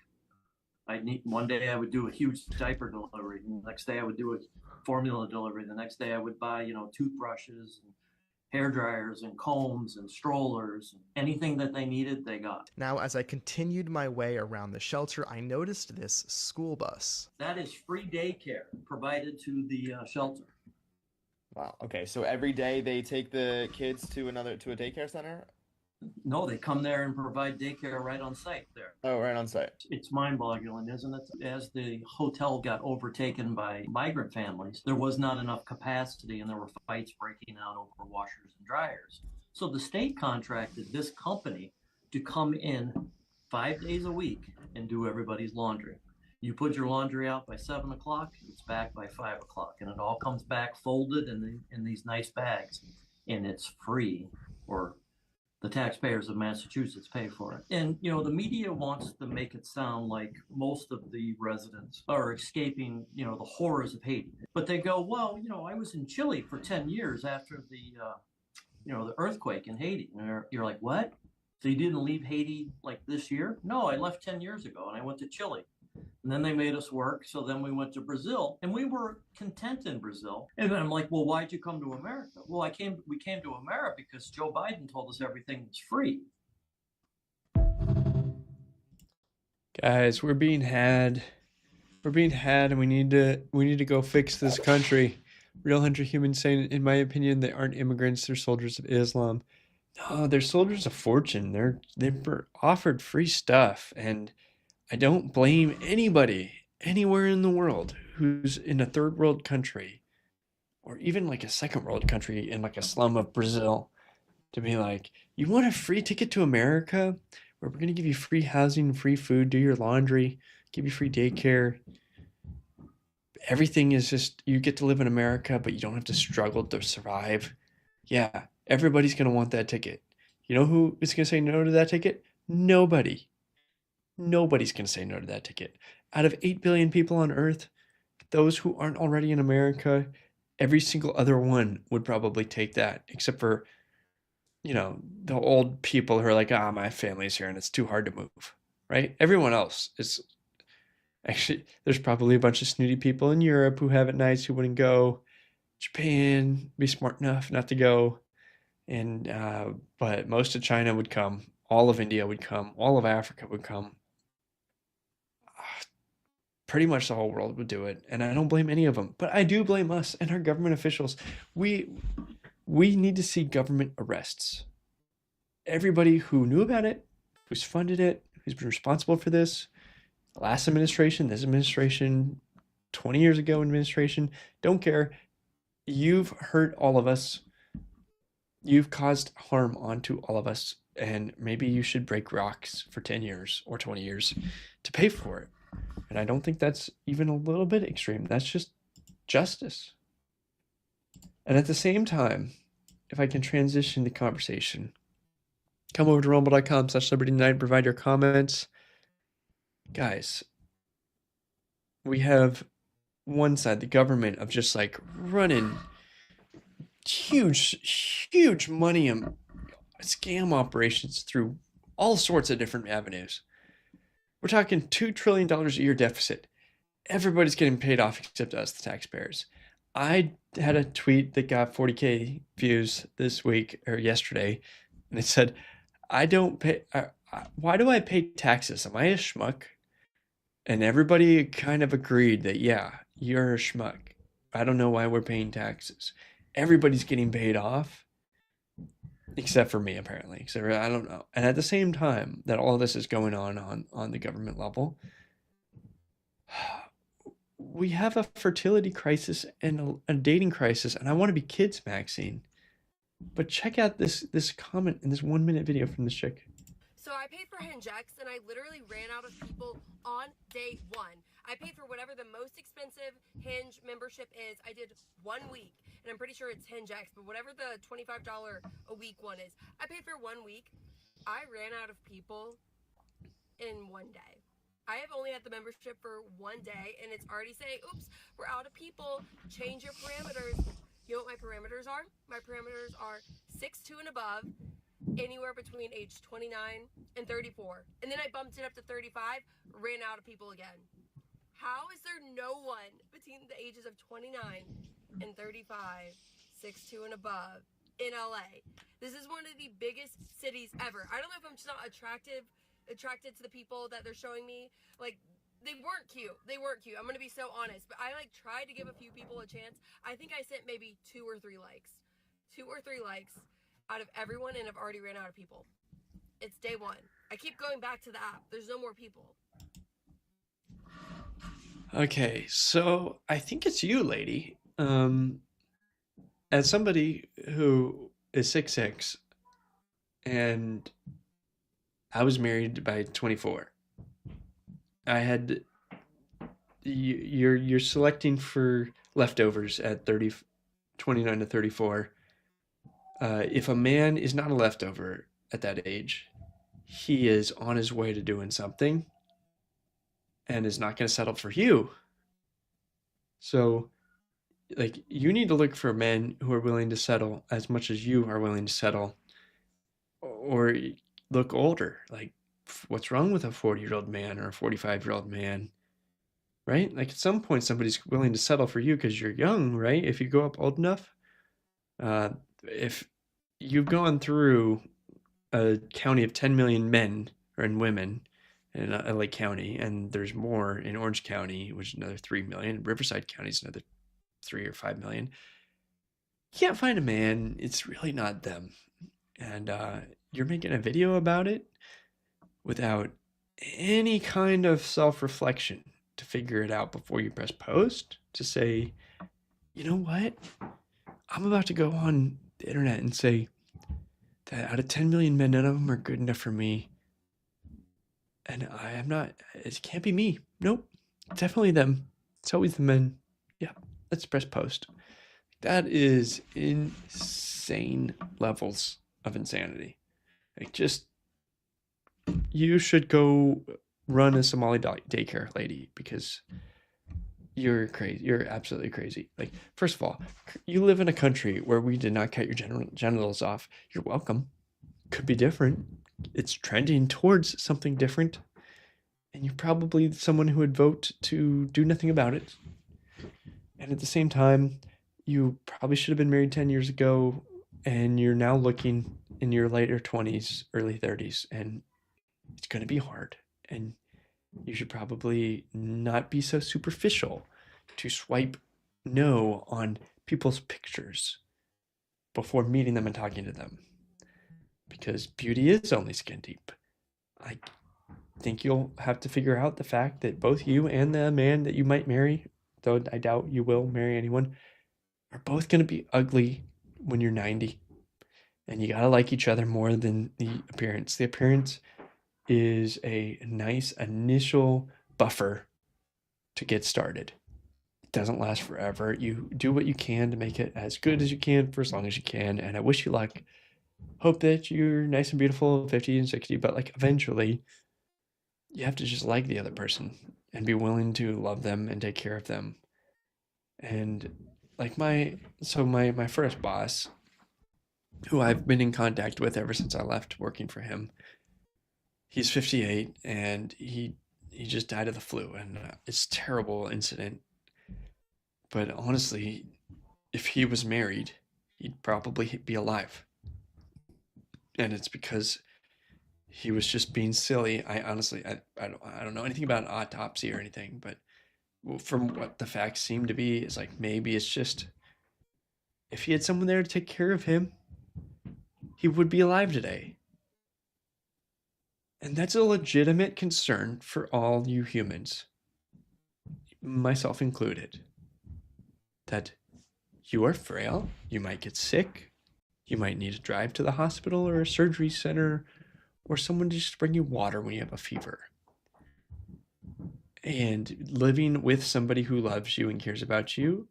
One day I would do a huge diaper delivery. The next day I would do a formula delivery. The next day I would buy, toothbrushes hair dryers and combs and strollers. Anything that they needed, they got. Now, as I continued my way around the shelter, I noticed this school bus. That is free daycare provided to the shelter. Wow. Okay. So every day they take the kids to a daycare center? No, they come there and provide daycare right on site there. Oh, right on site. It's mind-boggling, isn't it? As the hotel got overtaken by migrant families, there was not enough capacity and there were fights breaking out over washers and dryers. So the state contracted this company to come in 5 days a week and do everybody's laundry. You put your laundry out by 7 o'clock, it's back by 5 o'clock, and it all comes back folded in these nice bags, and it's free, or the taxpayers of Massachusetts pay for it. And, you know, the media wants to make it sound like most of the residents are escaping, you know, the horrors of Haiti. But they go, well, you know, I was in Chile for 10 years after the earthquake in Haiti. And you're like, what? So you didn't leave Haiti like this year? No, I left 10 years ago and I went to Chile. And then they made us work. So then we went to Brazil and we were content in Brazil. And then I'm like, well, why'd you come to America? Well, we came to America because Joe Biden told us everything was free. Guys, we're being had. We're being had, and we need to go fix this country. Real Hunter Humans saying, in my opinion, they aren't immigrants, they're soldiers of Islam. No, they're soldiers of fortune. They're offered free stuff, and I don't blame anybody anywhere in the world who's in a third world country or even like a second world country in like a slum of Brazil to be like, you want a free ticket to America where we're going to give you free housing, free food, do your laundry, give you free daycare. Everything is just, you get to live in America, but you don't have to struggle to survive. Yeah, everybody's going to want that ticket. You know who is going to say no to that ticket? Nobody. Nobody's going to say no to that ticket. Out of 8 billion people on Earth, those who aren't already in America, every single other one would probably take that, except for, you know, the old people who are like, my family's here and it's too hard to move, right? Everyone else is, actually, there's probably a bunch of snooty people in Europe who have it nice, who wouldn't go. Japan, be smart enough not to go. And, but most of China would come. All of India would come. All of Africa would come. Pretty much the whole world would do it, and I don't blame any of them. But I do blame us and our government officials. We need to see government arrests. Everybody who knew about it, who's funded it, who's been responsible for this, the last administration, this administration, 20 years ago administration, don't care. You've hurt all of us. You've caused harm onto all of us, and maybe you should break rocks for 10 years or 20 years to pay for it. And I don't think that's even a little bit extreme. That's just justice. And at the same time, if I can transition the conversation, come over to rumble.com/liberty9 and provide your comments. Guys, we have one side, the government, of just like running huge money and scam operations through all sorts of different avenues. We're talking $2 trillion a year deficit. Everybody's getting paid off except us, the taxpayers. I had a tweet that got 40K views this week or yesterday, and it said, I don't pay, why do I pay taxes? Am I a schmuck? And everybody kind of agreed that, yeah, you're a schmuck. I don't know why we're paying taxes. Everybody's getting paid off. Except for me, apparently. Except for, I don't know. And at the same time that all this is going on the government level, we have a fertility crisis and a dating crisis, and I want to be KIDMAXing. But check out this comment in this 1-minute video from this chick. So I paid for HingeX, and I literally ran out of people on day one. I paid for whatever the most expensive Hinge membership is. I did 1 week, and I'm pretty sure it's HingeX, but whatever the $25 a week one is, I paid for 1 week. I ran out of people in 1 day. I have only had the membership for 1 day, and it's already saying, oops, we're out of people. Change your parameters. You know what my parameters are? My parameters are 6'2" and above, anywhere between age 29 and 34. And then I bumped it up to 35, ran out of people again. How is there no one between the ages of 29 and 35, 6'2" and above, in LA. This is one of the biggest cities ever. I don't know if I'm just not attracted to the people that they're showing me. Like, they weren't cute. I'm gonna be so honest. But I like tried to give a few people a chance. I think I sent maybe 2 or 3 likes. 2 or 3 likes out of everyone, and I've already ran out of people. It's day 1. I keep going back to the app. There's no more people. Okay, so I think it's you, lady. As somebody who is 6'6", and I was married by 24. I had you're selecting for leftovers at 29 to 34. If a man is not a leftover at that age, he is on his way to doing something and is not going to settle for you. So, like, you need to look for men who are willing to settle as much as you are willing to settle, or look older. Like, what's wrong with a 40-year-old man or a 45-year-old man, right? Like, at some point, somebody's willing to settle for you because you're young, right? If you go up old enough. If you've gone through a county of 10 million men and women in LA County, and there's more in Orange County, which is another 3 million. Riverside County is another 3 or 5 million. You can't find a man. It's really not them. And you're making a video about it without any kind of self-reflection to figure it out before you press post, to say, you know what? I'm about to go on the internet and say that out of 10 million men, none of them are good enough for me. And I am not, it can't be me. Nope. Definitely them. It's always the men. Yeah, let's press post. That is insane levels of insanity. Like, just, you should go run a Somali daycare, lady, because you're crazy. You're absolutely crazy. Like, first of all, you live in a country where we did not cut your genitals off. You're welcome. Could be different. It's trending towards something different. And you're probably someone who would vote to do nothing about it. And at the same time, you probably should have been married 10 years ago, and you're now looking in your later 20s, early 30s, and it's going to be hard. And you should probably not be so superficial to swipe no on people's pictures before meeting them and talking to them. Because beauty is only skin deep. I think you'll have to figure out the fact that both you and the man that you might marry, though I doubt you will marry anyone, are both going to be ugly when you're 90. And you got to like each other more than the appearance. The appearance is a nice initial buffer to get started. It doesn't last forever. You do what you can to make it as good as you can for as long as you can. And I wish you luck. Hope that you're nice and beautiful 50 and 60, but like eventually you have to just like the other person and be willing to love them and take care of them. And like my first boss, who I've been in contact with ever since I left working for him, he's 58 and he just died of the flu, and it's a terrible incident. But honestly, if he was married, he'd probably be alive. And it's because he was just being silly. I honestly, I don't know anything about an autopsy or anything, but from what the facts seem to be, is like, maybe it's just, if he had someone there to take care of him, he would be alive today. And that's a legitimate concern for all you humans, myself included, that you are frail, you might get sick, you might need to drive to the hospital or a surgery center, or someone to just bring you water when you have a fever. And living with somebody who loves you and cares about you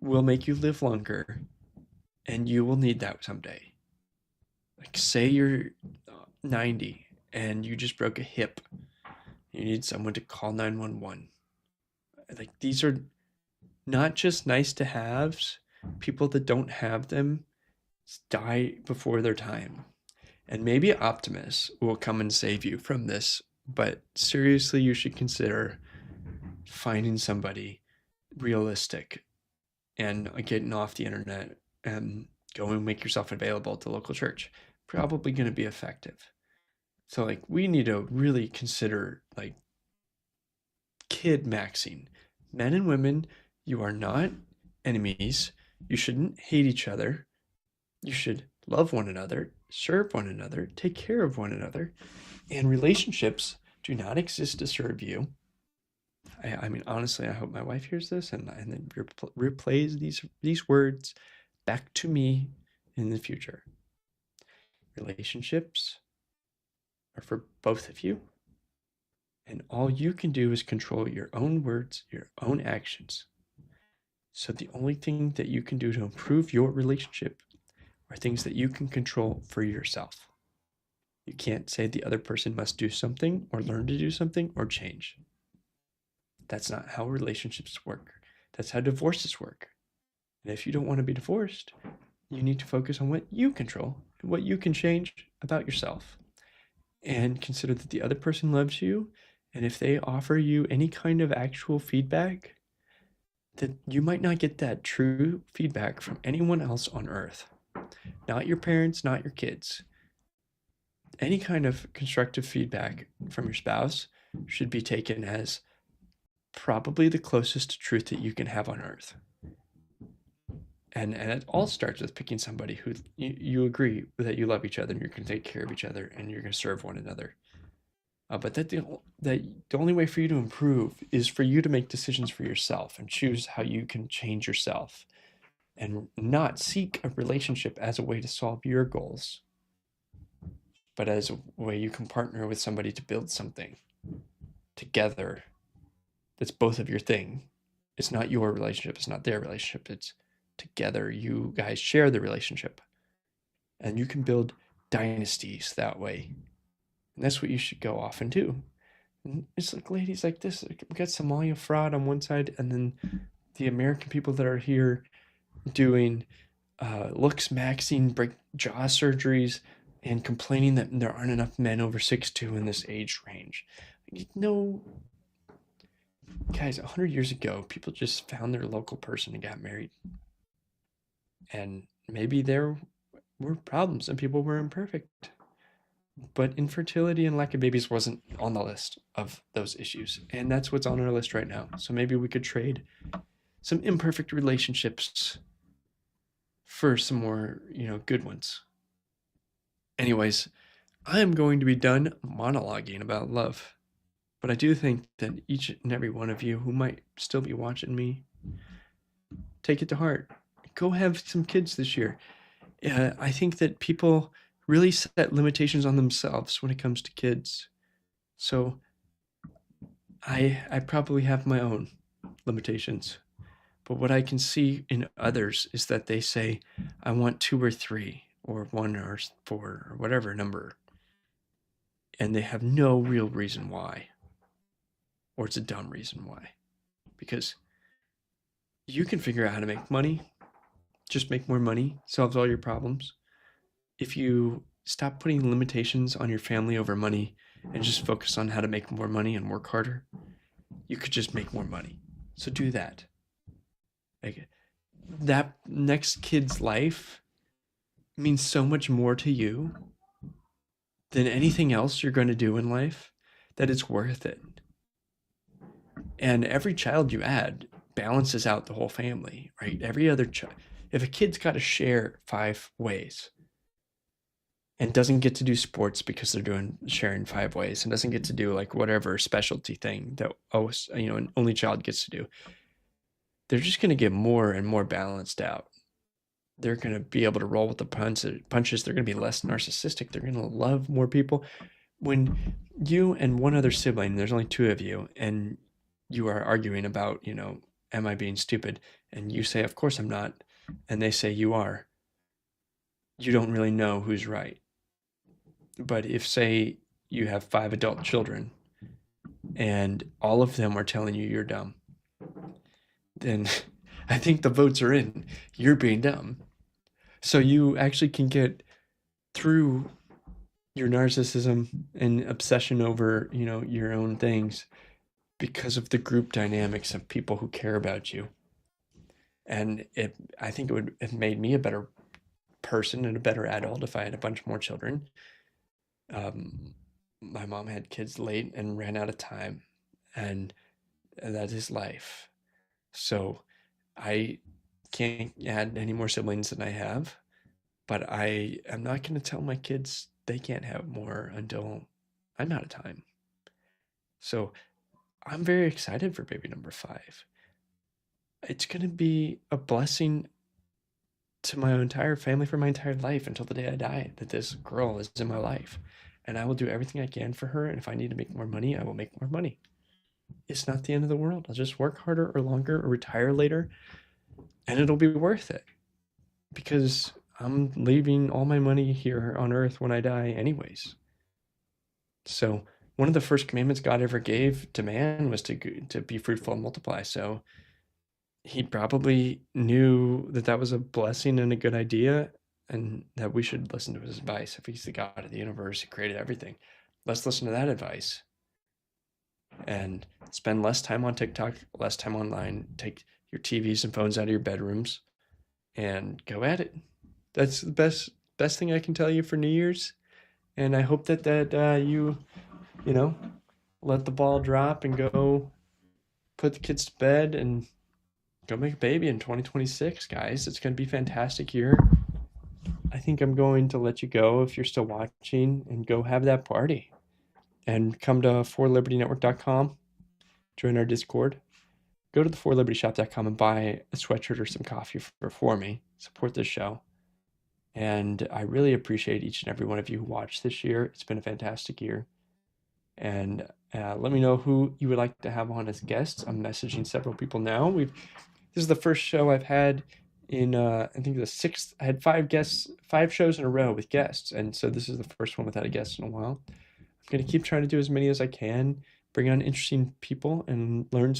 will make you live longer, and you will need that someday. Like, say you're 90 and you just broke a hip. You need someone to call 911. Like, these are not just nice to haves. People that don't have them die before their time. And maybe Optimus will come and save you from this, but seriously, you should consider finding somebody realistic and getting off the internet and go and make yourself available at the local church. Probably going to be effective. So like we need to really consider like KIDMAXing. Men and women, you are not enemies. You shouldn't hate each other. You should love one another, serve one another, take care of one another. And relationships do not exist to serve you. I mean, honestly, I hope my wife hears this and then replays these words back to me in the future. Relationships are for both of you. And all you can do is control your own words, your own actions. So the only thing that you can do to improve your relationship are things that you can control for yourself. You can't say the other person must do something or learn to do something or change. That's not how relationships work. That's how divorces work. And if you don't want to be divorced, you need to focus on what you control and what you can change about yourself. And consider that the other person loves you. And if they offer you any kind of actual feedback, that you might not get that true feedback from anyone else on earth. Not your parents, not your kids. Any kind of constructive feedback from your spouse should be taken as probably the closest to truth that you can have on earth. And it all starts with picking somebody who you agree that you love each other and you're going to take care of each other and you're going to serve one another. But the only way for you to improve is for you to make decisions for yourself and choose how you can change yourself and not seek a relationship as a way to solve your goals, but as a way you can partner with somebody to build something together that's both of your thing. It's not your relationship. It's not their relationship. It's together. You guys share the relationship. And you can build dynasties that way. And that's what you should go off and do. And it's like ladies like this. Like we got Somalia fraud on one side, and then the American people that are here doing looks maxing, break jaw surgeries, and complaining that there aren't enough men over 6'2" in this age range. No, guys, 100 years ago, people just found their local person and got married. And maybe there were problems and people were imperfect. But infertility and lack of babies wasn't on the list of those issues. And that's what's on our list right now. So maybe we could trade some imperfect relationships for some more, good ones. Anyways, I am going to be done monologuing about love. But I do think that each and every one of you who might still be watching me, take it to heart. Go have some kids this year. I think that people really set limitations on themselves when it comes to kids. So I probably have my own limitations. But what I can see in others is that they say, I want 2 or 3 or 1 or 4 or whatever number. And they have no real reason why. Or it's a dumb reason why. Because you can figure out how to make money. Just make more money. Solves all your problems. If you stop putting limitations on your family over money and just focus on how to make more money and work harder, you could just make more money. So do that. Like, that next kid's life means so much more to you than anything else you're going to do in life, that it's worth it. And every child you add balances out the whole family, right? Every other child. If a kid's got to share 5 ways and doesn't get to do sports because they're sharing 5 ways and doesn't get to do like whatever specialty thing that an only child gets to do, they're just going to get more and more balanced out. They're going to be able to roll with the punches. They're going to be less narcissistic. They're going to love more people. When you and one other sibling, there's only 2 of you, and you are arguing about, am I being stupid? And you say, of course I'm not. And they say you are. You don't really know who's right. But if, say, you have 5 adult children and all of them are telling you you're dumb, then I think the votes are in. You're being dumb. So you actually can get through your narcissism and obsession over, your own things because of the group dynamics of people who care about you. And I think it would have made me a better person and a better adult if I had a bunch more children. My mom had kids late and ran out of time, and that is life. So I can't add any more siblings than I have, but I am not going to tell my kids they can't have more until I'm out of time. So I'm very excited for baby number 5. It's going to be a blessing to my entire family for my entire life until the day I die, that this girl is in my life. And I will do everything I can for her. And if I need to make more money, I will make more money. It's not the end of the world. I'll just work harder or longer or retire later, and it'll be worth it, because I'm leaving all my money here on earth when I die anyways. So one of the first commandments God ever gave to man was to be fruitful and multiply. So he probably knew that that was a blessing and a good idea, and that we should listen to his advice. If he's the God of the universe who created everything, let's listen to that advice and spend less time on TikTok, less time online. Take your TVs and phones out of your bedrooms and go at it. That's the best thing I can tell you for New Year's. And I hope that you let the ball drop and go put the kids to bed and go make a baby in 2026, guys. It's going to be a fantastic year. I think I'm going to let you go if you're still watching, and go have that party. And come to forlibertynetwork.com, join our Discord. Go to the forlibertyshop.com and buy a sweatshirt or some coffee for me. Support this show. And I really appreciate each and every one of you who watched this year. It's been a fantastic year. And let me know who you would like to have on as guests. I'm messaging several people now. This is the first show I've had in I think the 6th. I had 5 shows in a row with guests, and so this is the first one without a guest in a while. I'm going to keep trying to do as many as I can, bring on interesting people, and learn